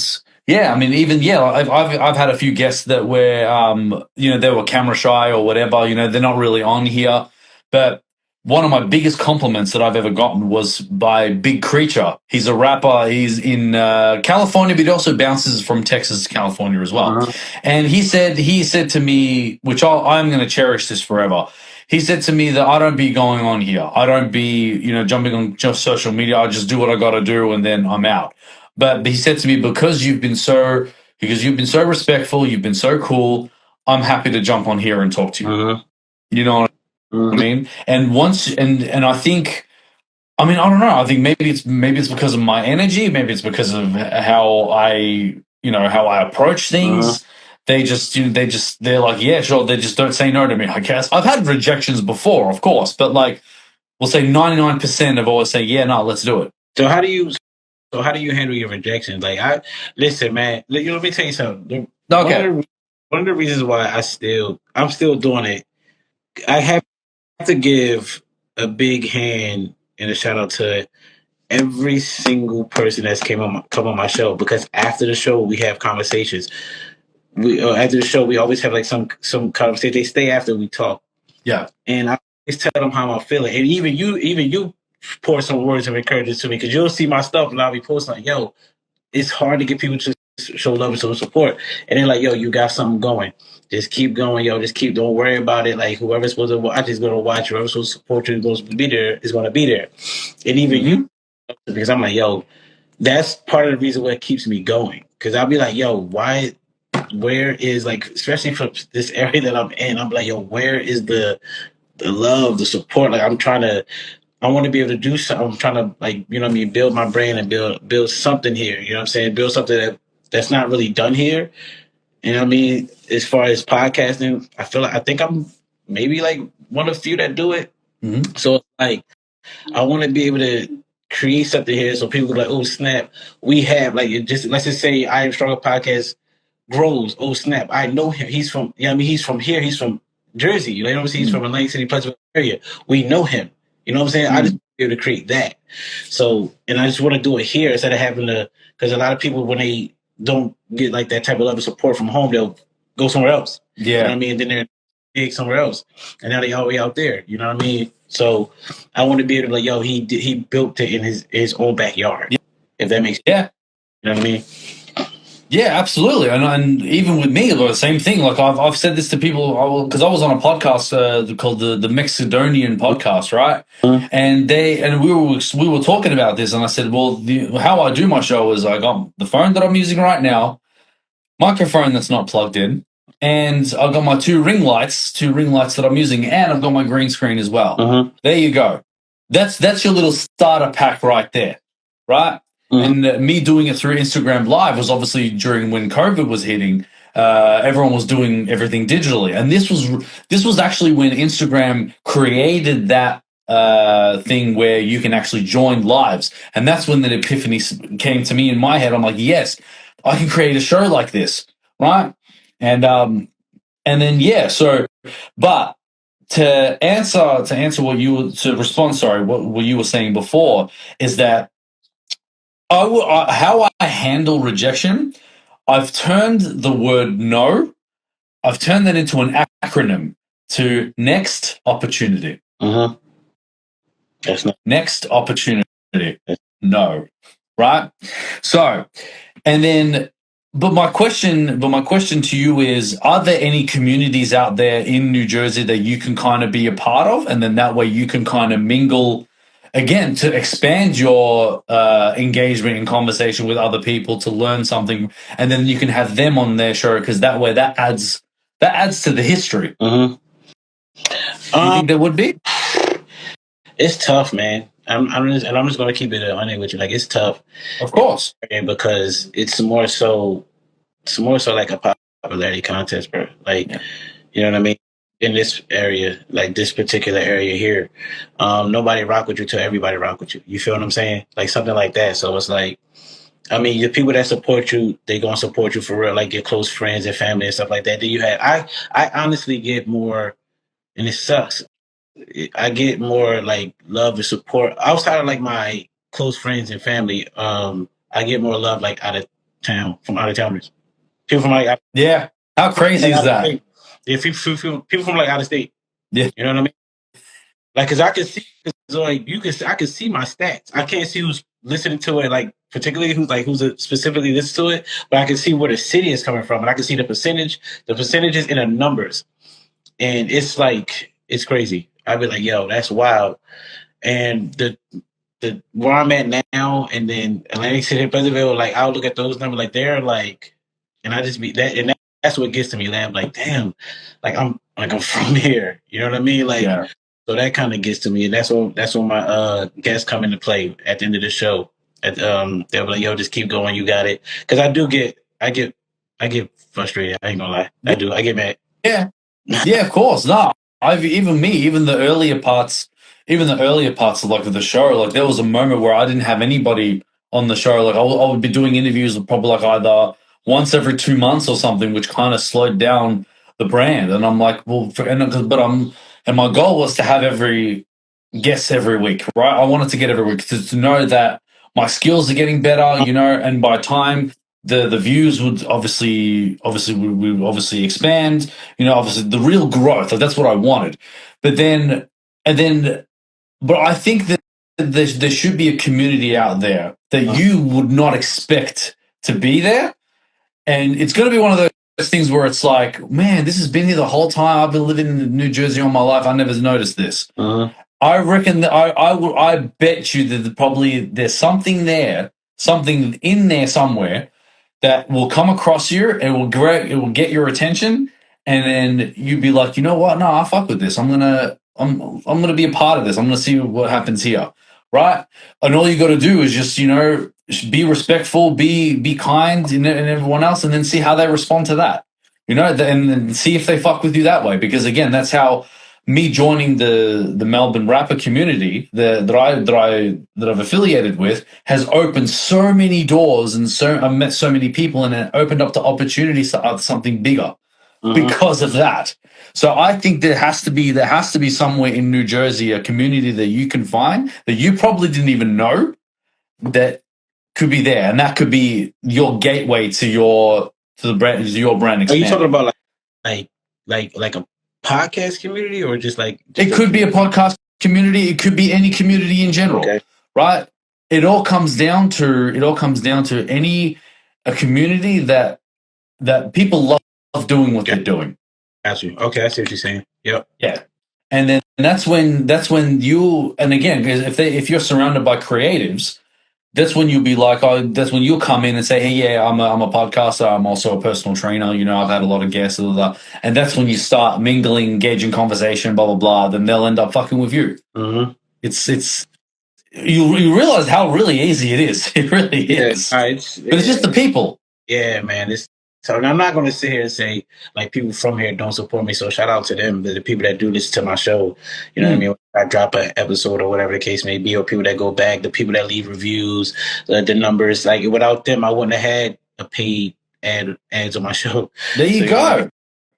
I mean, I've had a few guests that were they were camera shy or whatever. They're not really on here, but one of my biggest compliments that I've ever gotten was by Big Creature. He's a rapper. He's in California, but he also bounces from Texas to California as well. And he said to me, which I'm going to cherish this forever. He said to me that I don't be going on here. I don't be, jumping on just social media. I just do what I got to do and then I'm out. But he said to me, because you've been so respectful, you've been so cool, I'm happy to jump on here and talk to you. You know what I mean? And I think, I mean, I don't know. I think maybe it's because of my energy. Maybe it's because of how I approach things. They're like, yeah, sure. They just don't say no to me, I guess. I've had rejections before, of course, but like, we'll say 99% have always say, yeah, no, let's do it. So how do you handle your rejections? Like, listen, man. Let me tell you something. Okay. One of the reasons why I'm still doing it. I have to give a big hand and a shout out to every single person that's come on my show, because after the show we have conversations. After the show we always have like some conversation. They stay after we talk. Yeah, and I always tell them how I'm feeling, and even you pour some words of encouragement to me, because you'll see my stuff and I'll be posting like, yo, it's hard to get people to show love and show support, and they're like, yo, you got something going. Just keep going, yo. Just keep. Don't worry about it. Like whoever's supposed to watch is going to watch. Whoever's supposed to support you is going to be there. Is going to be there. And even you, because I'm like, yo, that's part of the reason why it keeps me going. Because I'll be like, yo, why? Where is, like, especially from this area that I'm in? I'm like, yo, where is the love, the support? Like I want to be able to do something. I'm trying to, like, you know what I mean, build my brand and build something here. You know what I'm saying? Build something that's not really done here. You know what I mean? As far as podcasting, I think I'm maybe like one of the few that do it. So like, I want to be able to create something here so people can be like, oh snap, we have, like, let's just say I Am Stronger podcast grows. Oh snap, I know him. He's from, he's from here. He's from Jersey. You know what I'm saying? He's from Atlantic City, Pleasantville area. We know him. You know what I'm saying? I just want to be able to create that. So, and I just want to do it here instead of having to, because a lot of people, when they don't get like that type of level of support from home, they'll go somewhere else. Yeah. You know what I mean? And then they're big somewhere else. And now they all the way out there. You know what I mean? So I want to be able to, like, yo, he built it in his own backyard. Yeah. If that makes sense. Yeah. You know what I mean? Yeah, absolutely. And even with me, the same thing. Like I've said this to people, because I was on a podcast called the Macedonian podcast, right? And we were talking about this, and I said, well, how I do my show is I got the phone that I'm using right now, microphone that's not plugged in, and I've got my two ring lights that I'm using, and I've got my green screen as well. There you go. That's your little starter pack right there, right? And me doing it through Instagram Live was obviously during when COVID was hitting. Everyone was doing everything digitally, and this was actually when Instagram created that thing where you can actually join lives, and that's when the epiphany came to me in my head. I'm like, yes, I can create a show like this, right? And then yeah, so but to answer what you were to respond, sorry, what you were saying before is that How I handle rejection, I've turned the word no, I've turned that into an acronym to next opportunity. Mm-hmm. That's not. Next opportunity. No. Right? So, and then but my question to you is, are there any communities out there in New Jersey that you can kind of be a part of, and then that way you can kind of mingle again to expand your engagement and conversation with other people to learn something, and then you can have them on their show, because that way that adds to the history. Mm-hmm. Do you think there would be? It's tough, man. I'm just going to keep it honest with you. Like, it's tough, Of course. because it's more so like a popularity contest, bro. Like, you know what I mean? In this area, like this particular area here, nobody rock with you till everybody rock with you. You feel what I'm saying? Like something like that. So it's like, I mean, the people that support you, they gonna support you for real, like your close friends and family and stuff like that. Then you have, I honestly get more, and it sucks. I get more like love and support outside of like my close friends and family. I get more love like out of town, from out of towners. People from like Yeah. How crazy is that? Yeah, people from like out of state. Yeah. You know what I mean? Like, cause I can see, like I can see my stats. I can't see who's listening to it, like particularly who's specifically listening to it, but I can see where the city is coming from, and I can see the percentages in the numbers, and it's like it's crazy. I'd be like, yo, that's wild. And the where I'm at now, and then Atlantic City, Pleasantville, like I'll look at those numbers, like they're like, and I just be that, and that's what gets to me. Like, I'm like, damn, like I'm from here. You know what I mean? Like, Yeah. so that kind of gets to me, and that's when my guests come into play at the end of the show. They'll be like, yo, just keep going, you got it. Because I get frustrated. I ain't gonna lie, I do. I get mad. Yeah. Yeah, of course. No, even the earlier parts, of like the show, like there was a moment where I didn't have anybody on the show. Like I would be doing interviews probably like either once every 2 months or something, which kind of slowed down the brand. And I'm like, well, and my goal was to have every guest every week, right? I wanted to get every week to know that my skills are getting better, and by time the views would obviously we obviously expand, obviously the real growth. Like that's what I wanted. But I think that there should be a community out there that you would not expect to be there, and it's going to be one of those things where it's like, man, this has been here the whole time. I've been living in New Jersey all my life. I never noticed this. I reckon that I bet you that probably there's something in there somewhere that will come across you. It will get your attention, and then you'd be like, you know what? No, I fuck with this. I'm gonna be a part of this. I'm gonna see what happens here, right? And all you got to do is just be respectful, be kind, and everyone else, and then see how they respond to that. And then see if they fuck with you that way. Because again, that's how me joining the Melbourne rapper community that I've affiliated with has opened so many doors, and I've met so many people, and it opened up the opportunities to something bigger because of that. So I think there has to be somewhere in New Jersey a community that you can find that you probably didn't even know that could be there, and that could be your gateway to your brand expanding. Are you talking about like a podcast community, or just like it could be a podcast community, it could be any community in general, right? It all comes down to a community that people love doing what they're doing. Got you. Okay, I see what you're saying. Yep. Yeah. And then that's when you, and again, if you're surrounded by creatives, that's when you'll be like, that's when you'll come in and say, hey, yeah, I'm a podcaster. I'm also a personal trainer. I've had a lot of guests, blah, blah, blah. And that's when you start mingling, engaging conversation, blah, blah, blah. Then they'll end up fucking with you. It's you realize how really easy it is. It really is. But it's just the people. Yeah, man. So I'm not going to sit here and say like people from here don't support me. So shout out to them, the people that do listen to my show. You know what I mean? I drop an episode or whatever the case may be, or people that go back, the people that leave reviews, the numbers. Like without them, I wouldn't have had a paid ads on my show. There you go.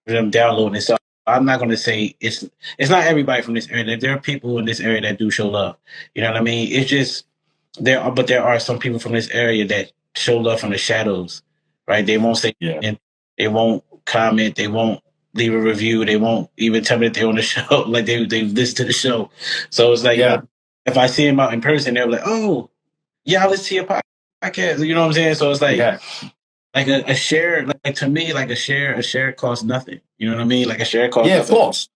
Them downloading it. So I'm not going to say it's not everybody from this area. There are people in this area that do show love. You know what I mean? It's just there are some people from this area that show love from the shadows, right? They won't say, and they won't comment, they won't leave a review, they won't even tell me that they're on the show, like they listen to the show. So it's like, you know, if I see them out in person, they're like, oh, yeah, I listen to your podcast. You know what I'm saying? So it's like, like a share, like to me, like a share costs nothing. You know what I mean? Like a share costs nothing. Of course.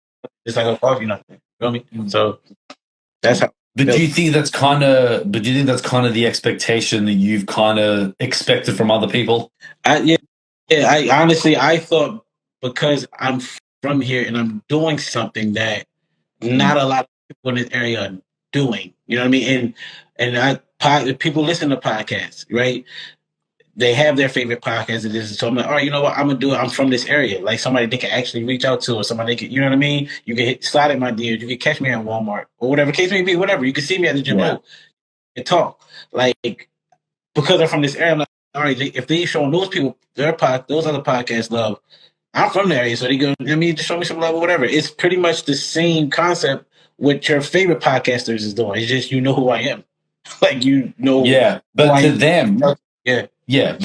It's like a coffee, nothing. You know what I mean? So that's how. But do you think that's kind of the expectation that you've kind of expected from other people? I honestly, I thought because I'm from here and I'm doing something that not a lot of people in this area are doing. You know what I mean? And people listen to podcasts, right? They have their favorite podcast and this. So I'm like, all right, you know what? I'm gonna do it. I'm from this area. Like somebody they can actually reach out to, or somebody they can, you know what I mean? You can slide in my DMs. You can catch me at Walmart or whatever case may be. Whatever. You can see me at the gym and talk. Like because I'm from this area, I'm like, all right. If they showing those people those other podcasts love, I'm from the area, so they go. I mean, just show me some love or whatever. It's pretty much the same concept what your favorite podcasters is doing. It's just you know who I am. Like you know. Yeah, but to them. Yeah. Yeah,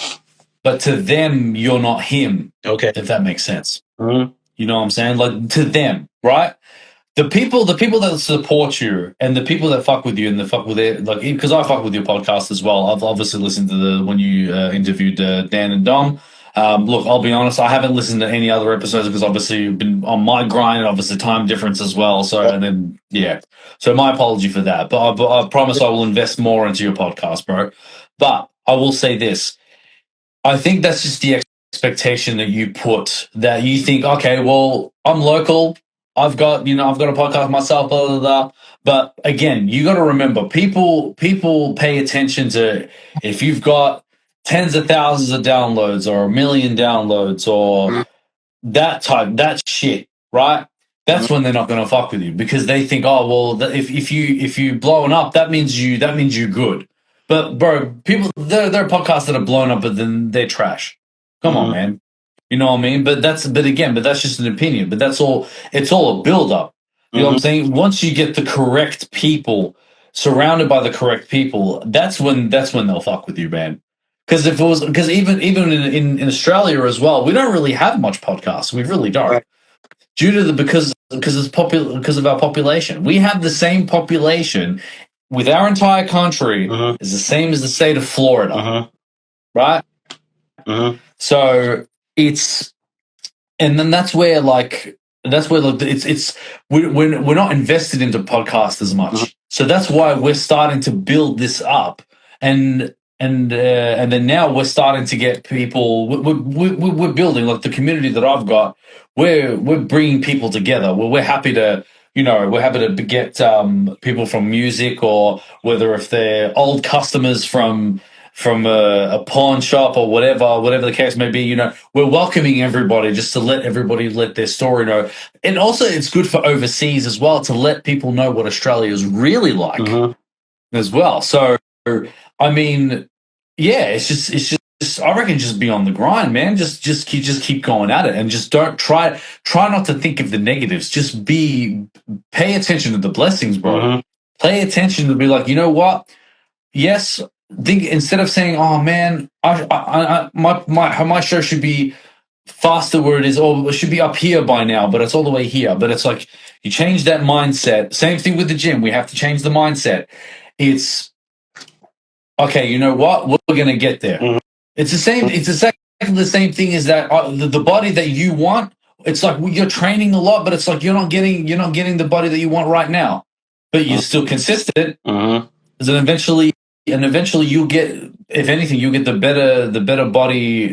but to them, you're not him. Okay, if that makes sense. Mm-hmm. You know what I'm saying? Like to them, right? The people that support you and the people that fuck with you and the fuck with it, like because I fuck with your podcast as well. I've obviously listened to when you interviewed Dan and Dom. Look, I'll be honest, I haven't listened to any other episodes because obviously you've been on my grind, obviously time difference as well. So and then so my apology for that. But I promise I will invest more into your podcast, bro. But I will say this. I think that's just the expectation that you put, that you think, okay, well, I'm local. I've got a podcast myself, blah, blah, blah. But again, you got to remember, people pay attention to if you've got tens of thousands of downloads or 1 million downloads or that shit, right? That's when they're not going to fuck with you because they think, oh, well, if you blowing up, that means you're good. But bro, people there are podcasts that are blown up, but then they're trash. Come on, man. You know what I mean? But that's just an opinion. But it's all a build up. You know what I'm saying? Once you get the correct people, surrounded by the correct people, that's when they'll fuck with you, man. Because even in Australia as well, we don't really have much podcasts. We really don't. Due to because of our population. We have the same population with our entire country is the same as the state of Florida, right? So and then that's where we're not invested into podcasts as much. So that's why we're starting to build this up, and then now we're starting to get people. We're building like the community that I've got. We're bringing people together. We're happy to. We're happy to get people from music, or whether if they're old customers from a pawn shop or whatever the case may be. We're welcoming everybody just to let everybody let their story know. And also it's good for overseas as well to let people know what Australia is really like as well. So, I mean, yeah, it's just I reckon just be on the grind, man. Just keep going at it, and just don't try not to think of the negatives. Just pay attention to the blessings, bro. Pay attention to be like, you know what? Yes, think instead of saying, "Oh man, my show should be faster where it is, or it should be up here by now, but it's all the way here." But it's like you change that mindset. Same thing with the gym. We have to change the mindset. It's okay. You know what? We're gonna get there. It's the same. It's exactly the same thing as that. The body that you want. It's like you're training a lot, but it's like you're not getting the body that you want right now. But you're still consistent. And eventually you'll get. If anything, you'll get the better body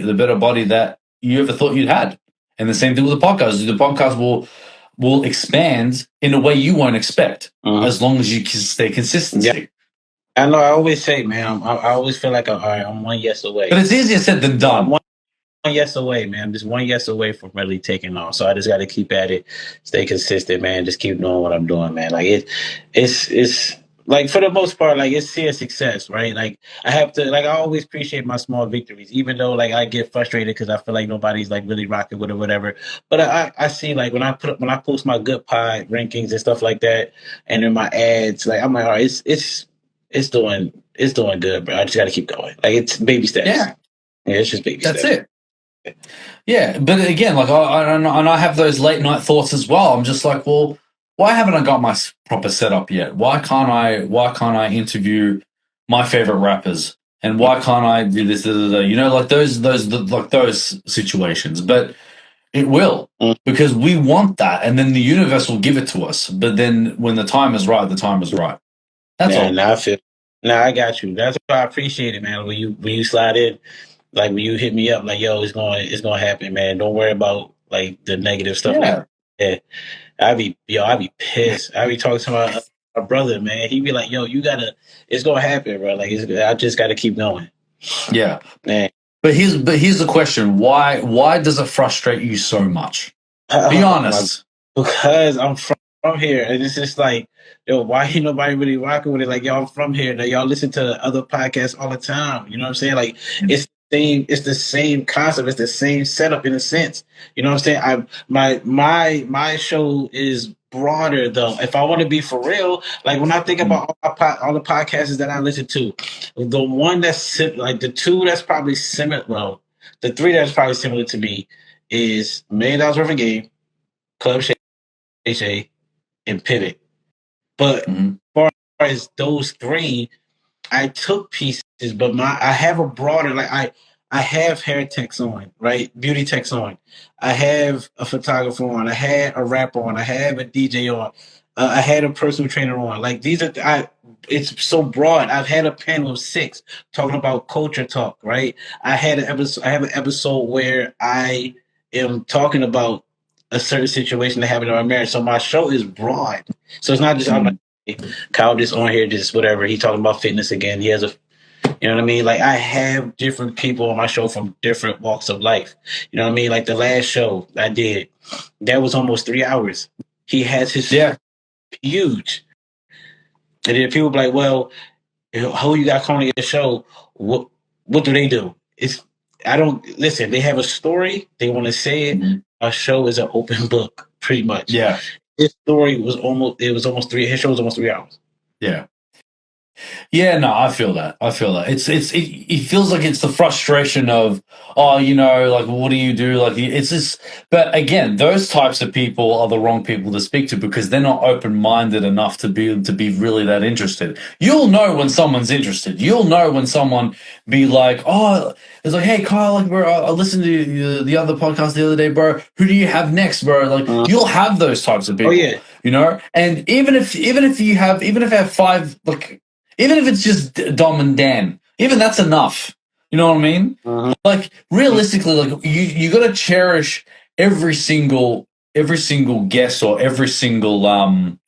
that you ever thought you'd had. And the same thing with the podcast. The podcast will expand in a way you won't expect, as long as you can stay consistent. Yeah. I know. I always say, man, I always feel like I'm 1 yes away. But it's easier said than done. One yes away, man. Just 1 yes away from really taking off. So I just got to keep at it, stay consistent, man. Just keep doing what I'm doing, man. Like it's like for the most part, like it's a success, right? Like I have to, like I always appreciate my small victories, even though like I get frustrated because I feel like nobody's like really rocking with it or whatever. But I see like when I post my good pie rankings and stuff like that, and then my ads, like I'm like, all right, it's it's doing good, bro. I just got to keep going. Like it's baby steps. Yeah, It's just baby that's steps. it. Yeah, but again, like and I have those late night thoughts as well. I'm just like, well, why haven't I got my proper setup yet? Why can't I interview my favorite rappers? And why can't I do this? You know, like those situations. But it will, because we want that, and then the universe will give it to us. But then when the time is right, the time is right. That's all. Now I feel. Now I got you. That's why I appreciate it, man. When you slide in, like when you hit me up, like yo, it's gonna happen, man. Don't worry about like the negative stuff. Yeah. Like, yeah, I be pissed. I be talking to my brother, man. He be like, yo, it's gonna happen, bro. Like I just got to keep going. Yeah, man. But here's the question: why does it frustrate you so much? Be honest. Because I'm from here, and it's just like, yo, why ain't nobody really rocking with it? Like, y'all from here, that y'all listen to other podcasts all the time. You know what I'm saying? Like, it's the same concept, it's the same setup in a sense. You know what I'm saying? My show is broader though. If I want to be for real, like when I think about all the podcasts that I listen to, the one that's like the two that's probably similar, well, the three that's probably similar to me is $1 Million Worth of Game, Club Shay, and Pivot. But as far as those three, I took pieces, but I have a broader, like I have hair techs on, right? Beauty techs on. I have a photographer on. I had a rapper on. I have a DJ on. I had a personal trainer on. Like these are, it's so broad. I've had a panel of 6 talking about culture talk, right? I have an episode where I am talking about a certain situation that happened in our marriage. So my show is broad. So it's not just I'm like, hey, Kyle just on here, just whatever. He talking about fitness again. He has you know what I mean? Like I have different people on my show from different walks of life. You know what I mean? Like the last show I did, that was almost 3 hours. He has his huge. And then people be like, well, who you got calling your show? What do they do? I don't listen. They have a story. They want to say it. Our show is an open book, pretty much. Yeah. His story was almost 3. His show was almost 3 hours. Yeah. Yeah, no, I feel that. It feels like it's the frustration of, oh, you know, like what do you do? Like it's just, but again, those types of people are the wrong people to speak to because they're not open-minded enough to be really that interested. You'll know when someone's interested. You'll know when someone be like, oh, it's like, hey, Kyle, like, bro, I listened to the other podcast the other day, bro. Who do you have next, bro? Like, you'll have those types of people. Oh yeah, you know. And even if I have 5, like. Even if it's just Dom and Dan, even that's enough. You know what I mean? Like realistically, like you got to cherish every single guest or every single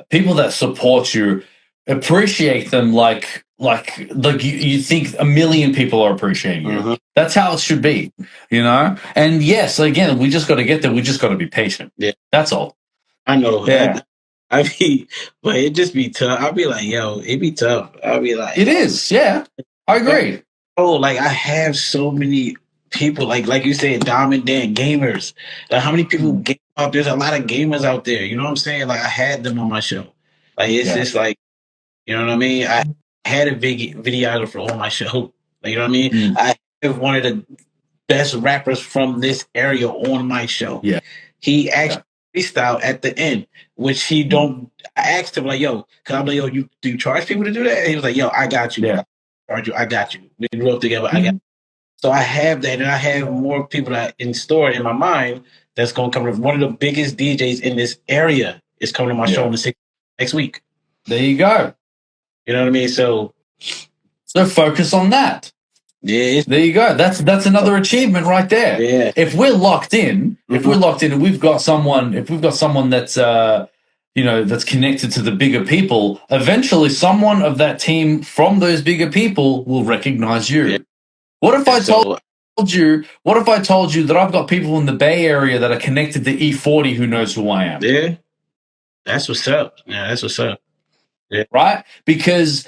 people that support you. Appreciate them like you think 1 million people are appreciating you. That's how it should be, you know. And yes, again, we just got to get there. We just got to be patient. Yeah, that's all. I know. Yeah. But it just be tough. I'll be like, yo, it be tough. I'll be like, it is. Yeah, I agree. Oh, like I have so many people, like you said, Dom and Dan, gamers. Like how many people game out? There's a lot of gamers out there. You know what I'm saying? Like I had them on my show. Like it's just like, you know what I mean? I had a videographer on my show. Like, you know what I mean? I have one of the best rappers from this area on my show. Yeah, he actually freestyle at the end, which he don't. I asked him like, "Yo, cause I'm like, yo, do you charge people to do that?" And he was like, "Yo, I got you. Yeah, I got you. We grew up together. I got." You. So I have that, and I have more people that in store in my mind that's going to come. One of the biggest DJs in this area is coming to my show next week. There you go. You know what I mean? So focus on that. Yeah, there you go. That's another achievement right there. Yeah. If we're locked in, and we've got someone, that's that's connected to the bigger people, eventually someone of that team from those bigger people will recognize you. Yeah. What if I told you that I've got people in the Bay Area that are connected to E40 who knows who I am? Yeah. That's what's up. Yeah, that's what's up. Yeah. Right? Because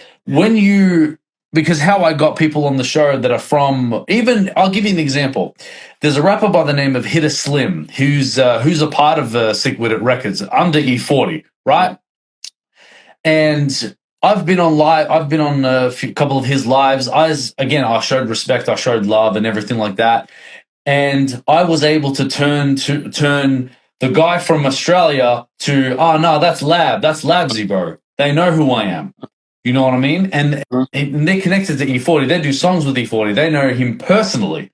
how I got people on the show that are from, even I'll give you an example. There's a rapper by the name of Hitter Slim who's a part of Sick With It Records under E40, right? And I've been on live. I've been on couple of his lives. I showed respect. I showed love and everything like that. And I was able to turn the guy from Australia to, oh no, that's Labzy, bro. They know who I am. You know what I mean? And they're connected to E40. They do songs with E40. They know him personally.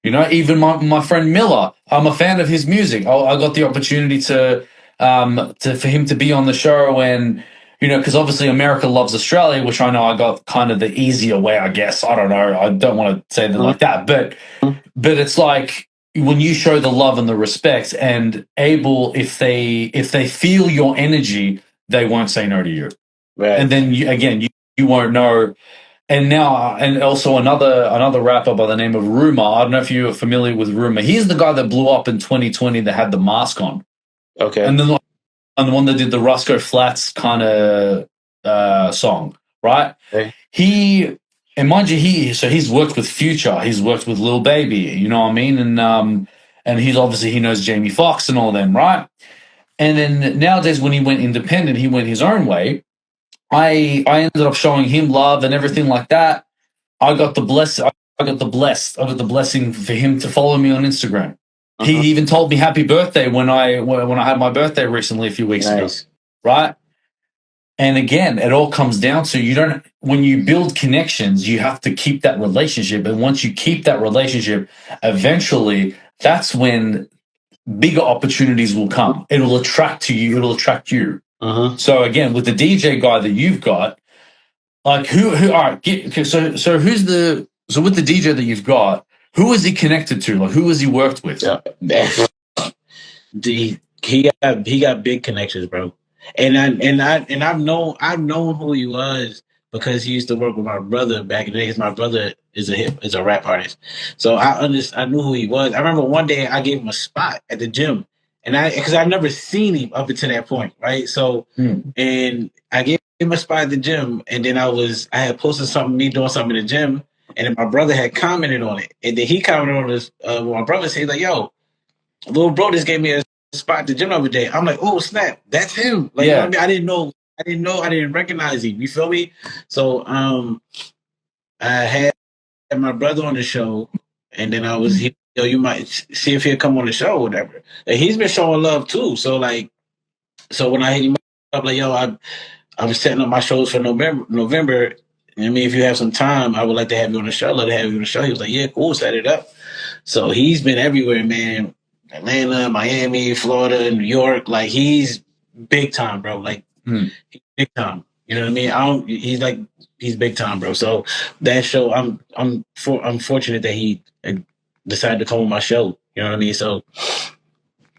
You know, even my friend Miller, I'm a fan of his music. I got the opportunity to for him to be on the show, and you know, because obviously America loves Australia, which I know I got kind of the easier way, I guess. I don't know. I don't want to say that like that, but it's like when you show the love and the respect, and able, if they feel your energy, they won't say no to you. Right. And then you won't know. And now, and also another rapper by the name of Rumor. I don't know if you're familiar with Rumor. He's the guy that blew up in 2020 that had the mask on. Okay. And then the one that did the Roscoe Flats kind of song, right? Okay. And mind you, he's worked with Future, he's worked with Lil Baby, you know what I mean? And he's obviously, he knows Jamie Foxx and all them, right? And then nowadays when he went independent, he went his own way. I ended up showing him love and everything like that. I got the blessing for him to follow me on Instagram. He even told me happy birthday when I had my birthday recently a few weeks ago. Right? And again, it all comes down to when you build connections, you have to keep that relationship. And once you keep that relationship, eventually that's when bigger opportunities will come. It'll attract to you. It'll attract you. So again, with the DJ guy that you've got, like all right, so with the DJ that you've got, who is he connected to? Like, who has he worked with? Yeah. He got big connections, bro. And I've known who he was because he used to work with my brother back in the days. My brother is a rap artist, so I knew who he was. I remember one day I gave him a spot at the gym, and because I've never seen him up until that point, right? So, and I gave him a spot at the gym, and then I had posted me doing something in the gym, and then my brother had commented on it, and then he commented on this. My brother said, like, "Yo, little bro just gave me a spot at the gym the other day." I'm like, "Oh snap, that's him!" Like, you know what I mean? I didn't recognize him. You feel me? So, I had my brother on the show, and then you might see if he'll come on the show or whatever. And he's been showing love too. So when I hit him up, like, yo, I was setting up my shows for November. I mean, if you have some time, I would like to have you on the show. Let have you on the show. He was like, yeah, cool, set it up. So he's been everywhere, man. Atlanta, Miami, Florida, New York. Like, he's big time, bro. Like, he's big time. You know what I mean? He's big time, bro. So that show, I'm fortunate that he decided to come on my show. You know what I mean? So,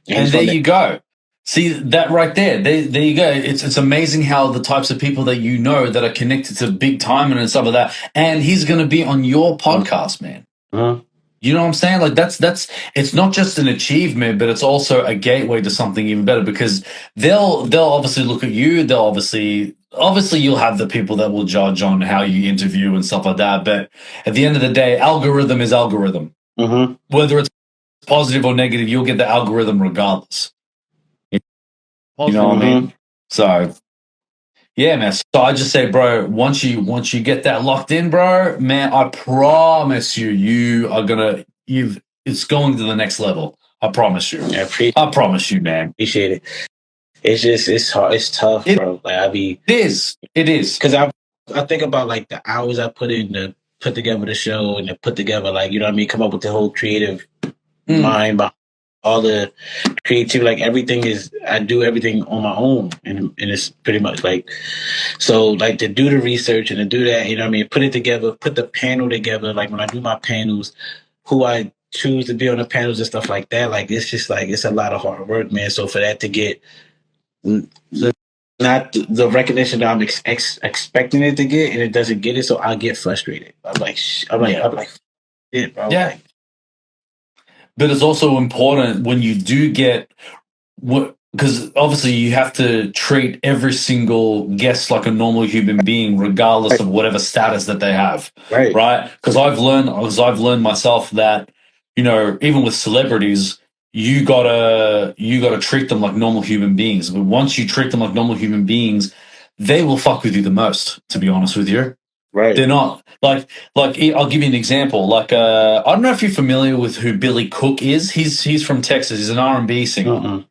and there you go. See that right there. There you go. It's amazing how the types of people that you know that are connected to big time and stuff like that. And he's going to be on your podcast, man. You know what I'm saying? Like that's it's not just an achievement, but it's also a gateway to something even better, because they'll obviously look at you. They'll obviously you'll have the people that will judge on how you interview and stuff like that. But at the end of the day, algorithm is algorithm. Whether it's positive or negative, you'll get the algorithm regardless. You know what I mean? So yeah, man. So I just say, bro, once you get that locked in, bro, man, I promise you it's going to the next level. I promise you. I promise you, man. Appreciate it. It's just, it's hard. It's tough, bro. Like it is. Because I think about like the hours I put in to put together the show and to put together, like, you know what I mean, come up with the whole creative mind behind all the creativity. Like I do everything on my own, and it's pretty much like, so like to do the research and to do that, you know what I mean, put it together, put the panel together. Like when I do my panels, who I choose to be on the panels and stuff like that, like it's just like, it's a lot of hard work, man. So for that to get not the recognition that I'm expecting it to get, and it doesn't get it, so I get frustrated. I'm like, shit, bro. Yeah. Like, but it's also important when you do get because obviously you have to treat every single guest like a normal human being, regardless of whatever status that they have. Right? Because I've learned myself that, you know, even with celebrities, you gotta treat them like normal human beings. But once you treat them like normal human beings, they will fuck with you the most, to be honest with you. Right. They're not like I'll give you an example. Like I don't know if you're familiar with who Billy Cook is. He's from Texas. He's an R&B singer.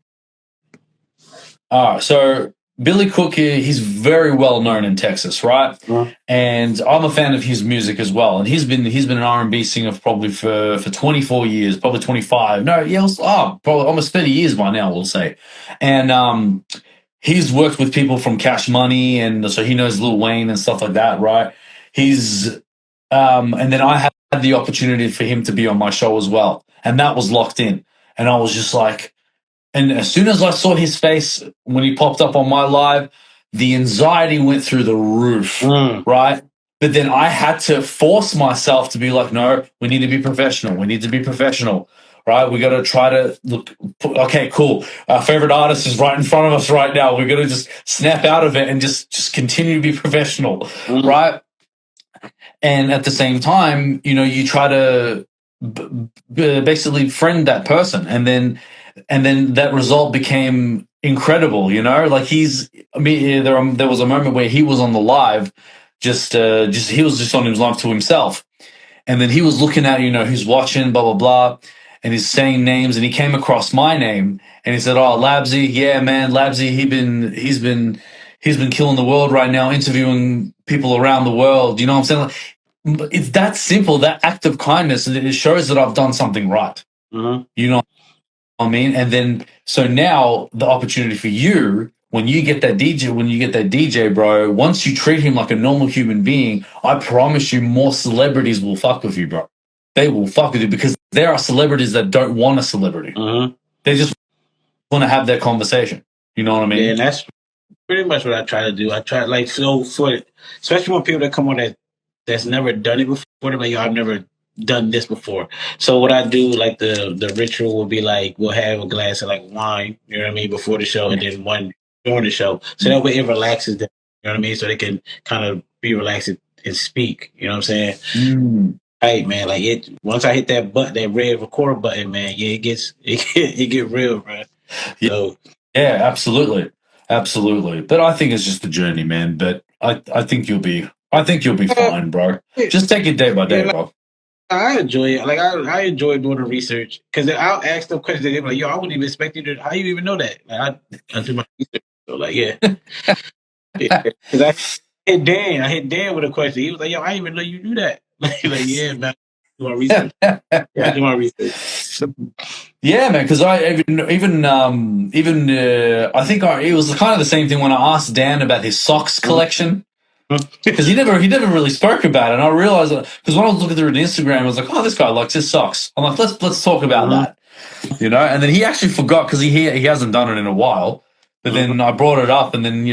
Mm-mm. So Billy Cook, he's very well known in Texas, right? Mhm. And I'm a fan of his music as well. And he's been an R&B singer probably for 24 years, probably 25. No, yeah, probably almost 30 years by now, we'll say. And he's worked with people from Cash Money, and so he knows Lil Wayne and stuff like that, right? He's and then I had the opportunity for him to be on my show as well, and that was locked in. And I was just like, and as soon as I saw his face when he popped up on my live, the anxiety went through the roof, right? But then I had to force myself to be like, no, we need to be professional. We need to be professional, right? We got to try to look. Okay, cool. Our favorite artist is right in front of us right now. We're going to just snap out of it and just continue to be professional, right? And at the same time, you try to basically friend that person, and then that result became incredible. Like there was a moment where he was on the live, just he was just on his live to himself, and then he was looking at who's watching, blah blah blah, and he's saying names, and he came across my name, and he said, "Oh, Labzy, yeah, man, Labzy, he's been killing the world right now, interviewing people around the world." You know what I'm saying? Like, it's that simple, that act of kindness, and it shows that I've done something right. You know what I mean? And then, so now the opportunity for you, when you get that DJ, bro, once you treat him like a normal human being, I promise you more celebrities will fuck with you, bro. They will fuck with you because there are celebrities that don't want a celebrity. They just want to have that conversation. You know what I mean? Yeah, and that's pretty much what I try to do. I try, like, so for especially when people that come on that's never done it before, they're like, yo, I've never done this before. So what I do, like the ritual will be like, we'll have a glass of like wine, you know what I mean, before the show, and then one during the show. So that way it relaxes them, you know what I mean? So they can kind of be relaxed and speak, you know what I'm saying? Right, man. Like once I hit that button, that red record button, man, yeah, it get real, man. Yeah. So yeah, absolutely. Absolutely. But I think it's just a journey, man. But I think you'll be fine, bro. Just take it day by day, bro. I enjoy it. Like I enjoy doing the research because I'll ask them questions. They're like, "Yo, I wouldn't even expect you to. How you even know that?" Like I do my research. So like, yeah, because I hit Dan with a question. He was like, "Yo, I didn't even know you do that." like, yeah, man, I do my research. Yeah, I do my research. Yeah, man. Because I even I think it was kind of the same thing when I asked Dan about his socks collection. Because he never really spoke about it, and I realized because when I was looking through his Instagram, I was like, "Oh, this guy likes his socks." I'm like, "Let's talk about that," And then he actually forgot because he hasn't done it in a while. But then I brought it up, and then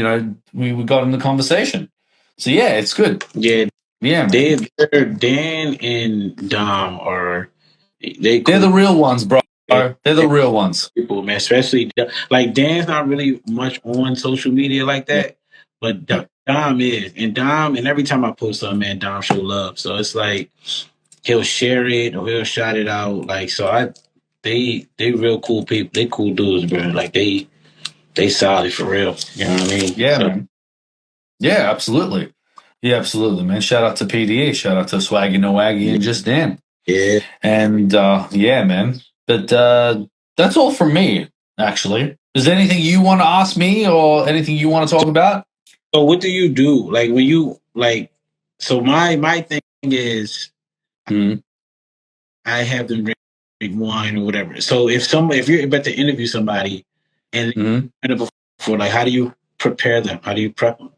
we got in the conversation. So yeah, it's good. Yeah, man. Dan and Dom are they're the real ones, bro. They're the real ones. People, man, especially like Dan's not really much on social media like that, but Dom is, and every time I post something, man, Dom show love. So it's like he'll share it or he'll shout it out. Like they real cool people. They cool dudes, bro. Like they solid for real. You know what I mean? Yeah, man. Yeah, absolutely. Yeah, absolutely, man. Shout out to PDA. Shout out to Swaggy No Waggy and Just Dan. Yeah. And yeah, man. But that's all from me, actually. Is there anything you want to ask me or anything you want to talk about? So what do you do? Like when you like, so my thing is I have them drink wine or whatever. So if you're about to interview somebody and before, like, how do you prepare them? How do you prep them?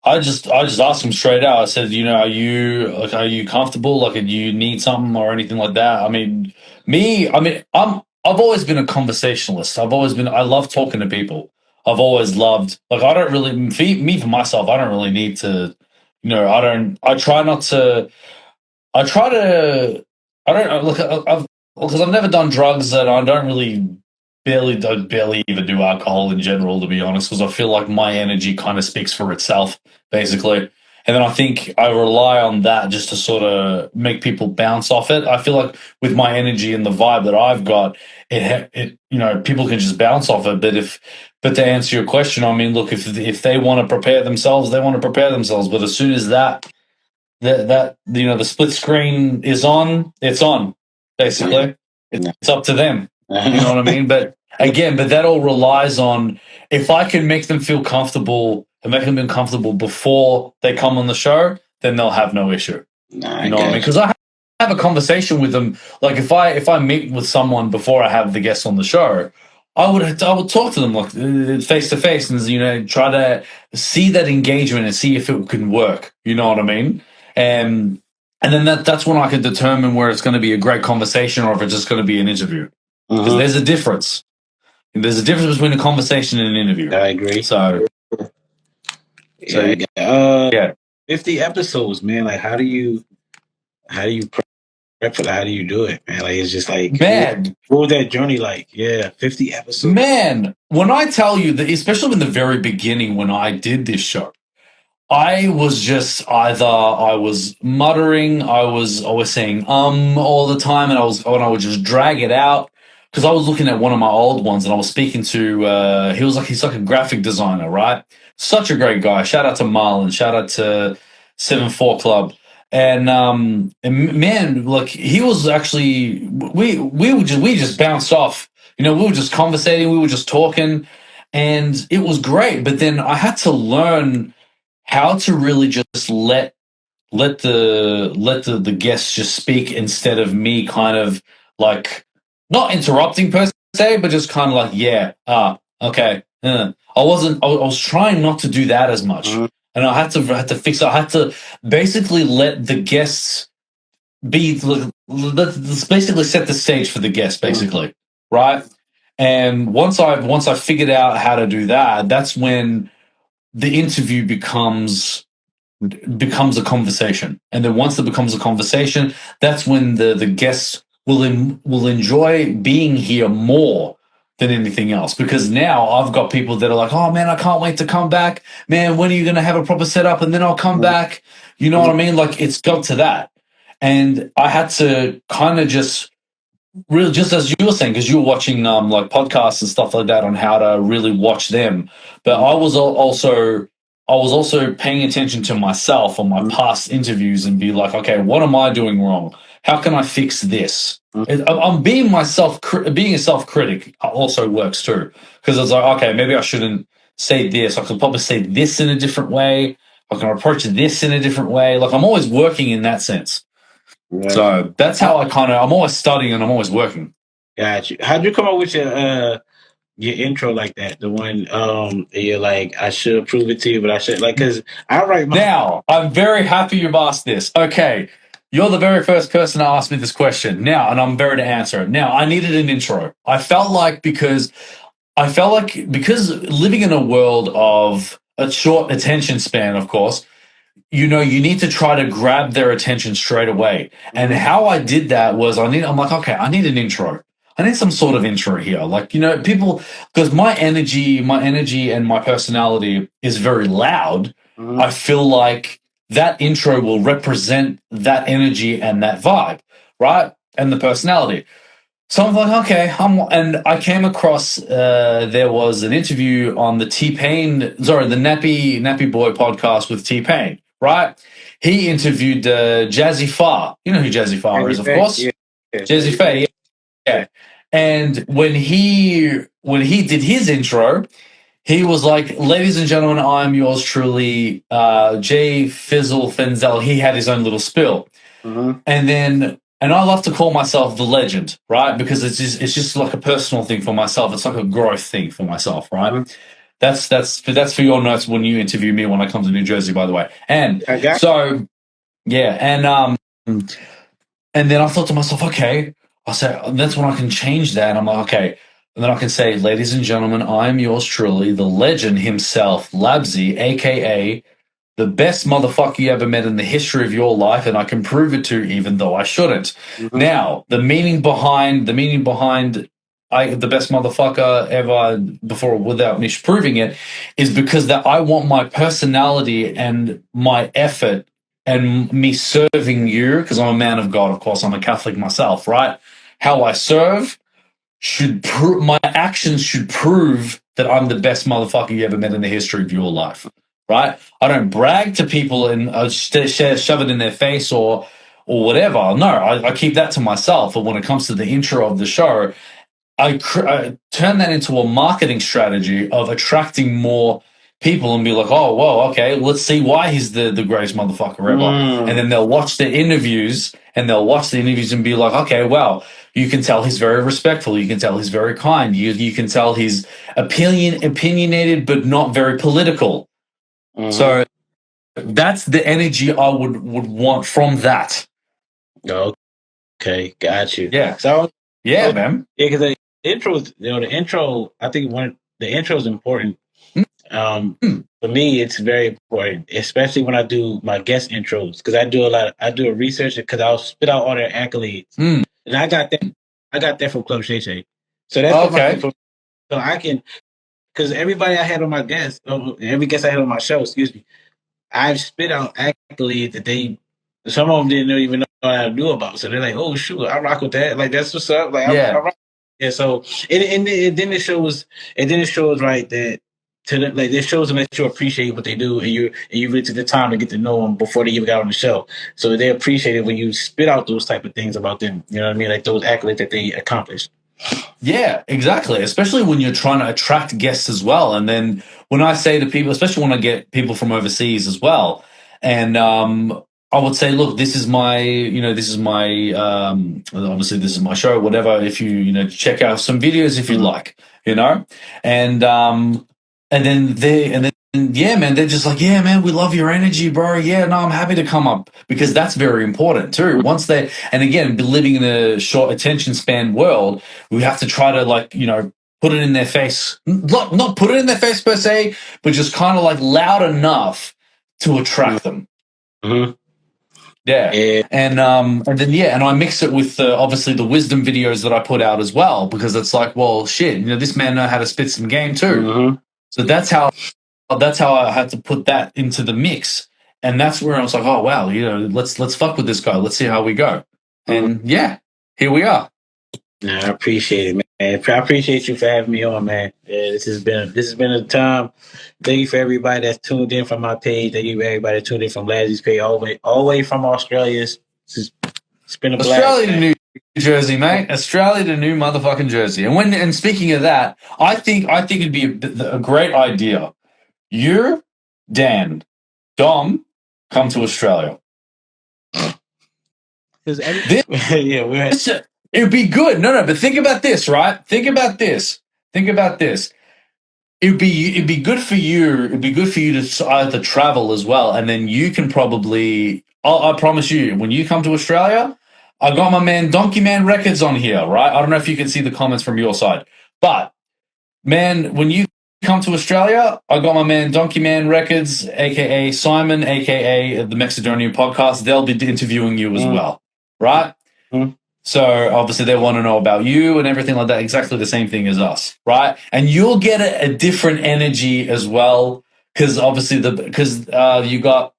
I just asked them straight out. I said, are you comfortable? Like, do you need something or anything like that? I mean, I've always been a conversationalist. I love talking to people. I've always loved, like, I don't really, for myself, I don't really need to, because I've never done drugs and I don't really barely even do alcohol in general, to be honest, because I feel like my energy kind of speaks for itself, basically. And then I think I rely on that just to sort of make people bounce off it. I feel like with my energy and the vibe that I've got, it people can just bounce off it. But if But to answer your question, I mean, look, if they want to prepare themselves, they want to prepare themselves. But as soon as that the split screen is on, it's on. Basically, it's up to them. You know what I mean? But again, that all relies on if I can make them feel comfortable and make them feel comfortable before they come on the show, then they'll have no issue. Nah, You know what I mean? Because I have a conversation with them. Like if I meet with someone before I have the guest on the show, I would talk to them like face to face and try to see that engagement and see if it can work. You know what I mean? And then that's when I can determine where it's going to be a great conversation or if it's just going to be an interview. Because there's a difference. There's a difference between a conversation and an interview. I agree. So yeah. 50 episodes, man. Like, how do you prep for that? How do you do it, man? Like, it's just like, man, what was that journey like? Yeah, 50 episodes. Man, when I tell you that, especially in the very beginning when I did this show, I was just either I was muttering, I was saying all the time, and I would just drag it out because I was looking at one of my old ones and I was speaking to he's like a graphic designer, right? Such a great guy. Shout out to Marlon, shout out to 7-4 Club. And man, like he was actually we just bounced off. We were just conversating, we were just talking, and it was great. But then I had to learn how to really just let the guests just speak instead of me kind of like not interrupting per se, but just kind of like okay. I was trying not to do that as much, and I had to fix it. I had to basically let the guests let's basically set the stage for the guests, basically, right? And once I figured out how to do that, that's when the interview becomes a conversation. And then once it becomes a conversation, that's when the guests will enjoy being here more than anything else. Because now I've got people that are like, oh man, I can't wait to come back. Man, when are you going to have a proper setup? And then I'll come back. You know what I mean? Like it's got to that. And I had to kind of just really, just as you were saying, because you were watching like podcasts and stuff like that on how to really watch them. But I was also paying attention to myself on my past interviews and be like, okay, what am I doing wrong? How can I fix this? I'm being being a self-critic also works too. Because it's like, okay, maybe I shouldn't say this. I could probably say this in a different way. I can approach this in a different way. Like I'm always working in that sense. Right. So that's how I'm always studying and I'm always working. Got you. How'd you come up with your intro like that? The one you're like, I should prove it to you, but I should because I write Now, I'm very happy you've asked this. Okay. You're the very first person to ask me this question now, and I'm very to answer it. Now, I needed an intro. I felt like because living in a world of a short attention span, of course, you need to try to grab their attention straight away. And how I did that was I'm like, okay, I need an intro. I need some sort of intro here. Like, people, because my energy and my personality is very loud. I feel like that intro will represent that energy and that vibe, right? And the personality. So I'm like, okay, and I came across, there was an interview on the the Nappy Boy podcast with T-Pain, right? He interviewed Jazzy Farr. You know who Jazzy Farr is, of course. Yeah. Jazzy Faye, yeah. And when he did his intro, he was like, ladies and gentlemen, I'm yours truly, J. Fizzle Fenzel. He had his own little spill. And I love to call myself the legend, right? Because it's just like a personal thing for myself. It's like a growth thing for myself, right? That's for your notes when you interview me when I come to New Jersey, by the way. And so, yeah. And then I thought to myself, okay, I said, that's when I can change that. And I'm like, okay. And then I can say, ladies and gentlemen, I'm yours truly, the legend himself, Labzy, a.k.a. the best motherfucker you ever met in the history of your life, and I can prove it to you, even though I shouldn't. Now, the meaning behind the best motherfucker ever before without me proving it is because that I want my personality and my effort and me serving you, because I'm a man of God, of course, I'm a Catholic myself, right? How I serve my actions should prove that I'm the best motherfucker you ever met in the history of your life, right? I don't brag to people and shove it in their face or whatever. No, I keep that to myself. But when it comes to the intro of the show, I turn that into a marketing strategy of attracting more people and be like, oh, well, okay, let's see why he's the greatest motherfucker ever. And then they'll watch the interviews and be like, okay, well, you can tell he's very respectful. You can tell he's very kind. You can tell he's opinionated, but not very political. So that's the energy I would want from that. Okay, got you. Yeah. So yeah, man. Yeah, because the intro, I think the intro is important. For me, it's very important, especially when I do my guest intros, because I do a research because I'll spit out all their accolades, and I got that from Club Shay Shay. So that's okay. So I can, because everybody I had on my guest, every guest I had on my show, excuse me, I've spit out accolades that some of them didn't even know how to do about. So they're like, "Oh shoot, I rock with that. Like that's what's up." Like I rock. Yeah. So and then it shows right that it shows them that you appreciate what they do and you really took the time to get to know them before they even got on the show. So they appreciate it when you spit out those type of things about them. You know what I mean? Like those accolades that they accomplished. Yeah, exactly. Especially when you're trying to attract guests as well. And then when I say to people, especially when I get people from overseas as well, and I would say, look, this is my obviously this is my show, whatever. If you check out some videos if you like, and yeah, man, they're just like, yeah, man, we love your energy, bro. Yeah, no, I'm happy to come up because that's very important too. And again, living in a short attention span world, we have to try to put it in their face, not put it in their face per se, but just kind of like loud enough to attract them. Yeah. And I mix it with obviously the wisdom videos that I put out as well, because it's like, well, shit, this man know how to spit some game too. So that's how I had to put that into the mix, and that's where I was like, oh wow, let's fuck with this guy, let's see how we go, and yeah, here we are. Nah, I appreciate it, man. I appreciate you for having me on, man. Yeah, this has been a time. Thank you for everybody that's tuned in from my page. Thank you for everybody that tuned in from Labzy's page, all the way from Australia. It's been a blast. Australia to New Jersey, mate. Australia to New motherfucking Jersey. And speaking of that, I think it'd be a great idea. You, Dan, Dom, come to Australia. It'd be good. No, but think about this, right? Think about this. It'd be good for you. It'd be good for you to either travel as well, and then you can probably. I promise you, when you come to Australia, I got my man Donkeyman Records on here, right? I don't know if you can see the comments from your side, but man, when you come to Australia, I got my man Donkeyman Records, aka Simon, aka the Macedonian Podcast. They'll be interviewing you as well, right? So obviously they want to know about you and everything like that. Exactly the same thing as us, right? And you'll get a different energy as well, because obviously you got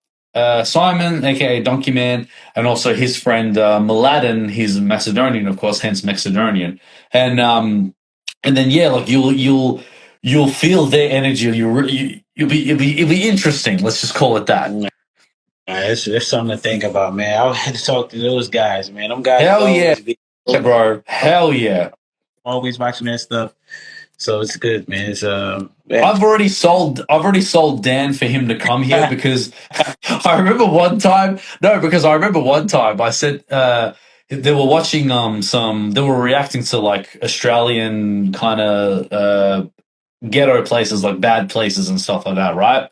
Simon, aka Donkeyman, and also his friend Mladen. He's Macedonian, of course, hence Macedonian. And then yeah, like you'll feel their energy. It'll be interesting. Let's just call it that. There's something to think about, man. I'll have to talk to those guys, man. Them guys. Hell yeah, bro. Hell yeah. Always watching that stuff. So it's good, man. It's I've already sold Dan for him to come here because I remember one time I said they were watching they were reacting to like Australian kind of ghetto places, like bad places and stuff like that, right?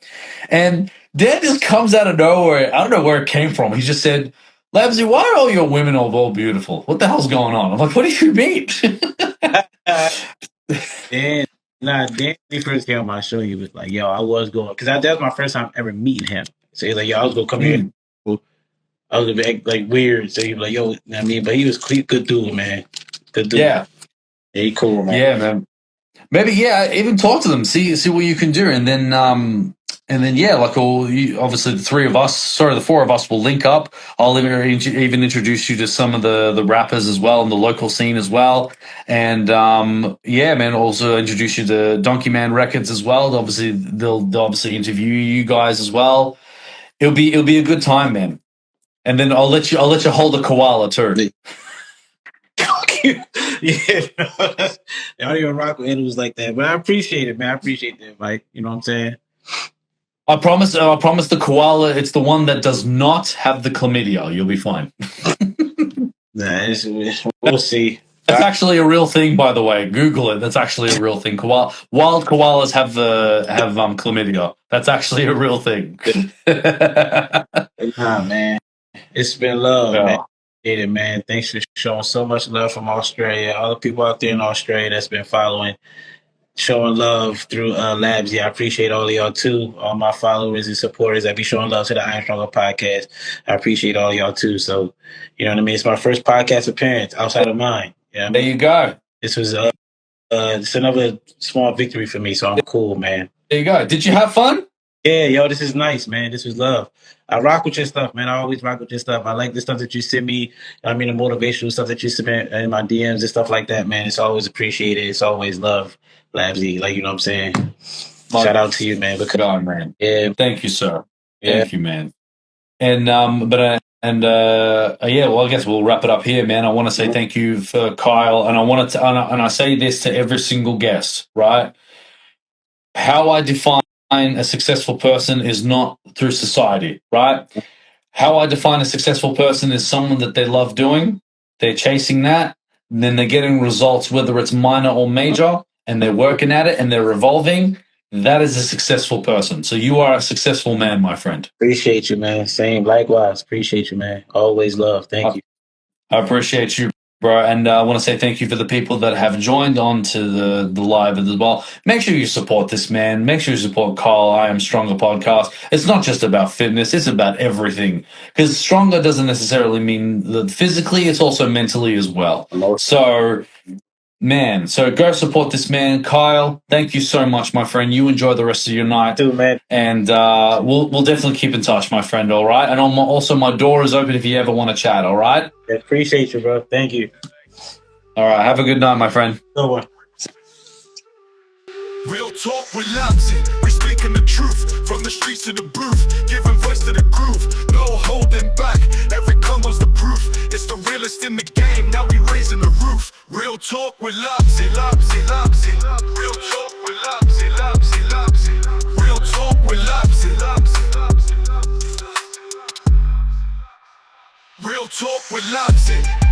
And Dan just comes out of nowhere. I don't know where it came from. He just said, Labzy, why are all your women all beautiful? What the hell's going on? I'm like, what do you mean? Dan, when he first came on my show, he was like, yo, I was going, because that was my first time ever meeting him. So he's like, yo, I was going to come here. I was going to be like weird. So he was like, yo, I mean, but he was good dude, man. Good dude. Yeah. He cool, man. Yeah, man. Maybe, yeah, even talk to them, see what you can do. And then And then, yeah, like obviously the four of us will link up. I'll even introduce you to some of the rappers as well in the local scene as well. And yeah, man, also introduce you to Donkeyman Records as well. Obviously, they'll obviously interview you guys as well. It'll be a good time, man. And then I'll let you hold a koala too. Yeah, I don't even rock with animals like that, but I appreciate it, man. I appreciate that, Mike. You know what I'm saying? I promise the koala, it's the one that does not have the chlamydia. You'll be fine. Nah, we'll see. That's actually a real thing, by the way. Google it. That's actually a real thing. Wild koalas have chlamydia. That's actually a real thing. Nah, man. It's been love, Yeah. man. Appreciate it, man. Thanks for showing so much love from Australia. All the people out there in Australia that's been following, showing love through Labzy. I appreciate all of y'all too. All my followers and supporters that be showing love to the Iron Stronger podcast. I appreciate all y'all too. So, you know what I mean? It's my first podcast appearance outside of mine. You know what I There mean? you go. This was it's another small victory for me, so I'm cool, man. There you go. Did you have fun? Yeah, yo, this is nice, man. This was love. I rock with your stuff, man. I always rock with your stuff. I like the stuff that you send me. I mean, the motivational stuff that you submit in my DMs and stuff like that, man. It's always appreciated. It's always love, Labzy. Like, you know what I'm saying? Shout out to you, man. God, man. Yeah, Thank you, sir. Yeah. Thank you, man. And yeah, well, I guess we'll wrap it up here, man. I want to say thank you for Kyle, and I say this to every single guest, right? How I define a successful person is not through society, right? How I define a successful person is someone that they love doing, they're chasing that, and then they're getting results, whether it's minor or major, and they're working at it and they're evolving. That is a successful person. So you are a successful man, my friend. appreciate you, man. Same, likewise. Appreciate you, man. Always love. Thank you. I appreciate you, bro. And I want to say thank you for the people that have joined on to the live as well. Make sure you support this man. Make sure you support Kyle, I Am Stronger podcast. It's not just about fitness. It's about everything. Because stronger doesn't necessarily mean that physically. It's also mentally as well. So, man, so go support this man. Kyle, thank you so much, my friend. You enjoy the rest of your night. Too, man. And we'll definitely keep in touch, my friend, all right? And also, my door is open if you ever want to chat, all right? I appreciate you, bro. Thank you. All right, have a good night, my friend. Good one. Real talk with Labzy, we speaking the truth from the streets to the booth, giving voice to the groove, no holding back. Every combo's the proof. It's the realest in the game. Now we raising the roof. Real talk with Labzy, Labzy, Labzy. Real talk with Labzy, Labzy, Labzy. Real talk with Labzy, Labzy, Labzy. Real talk with Labzy.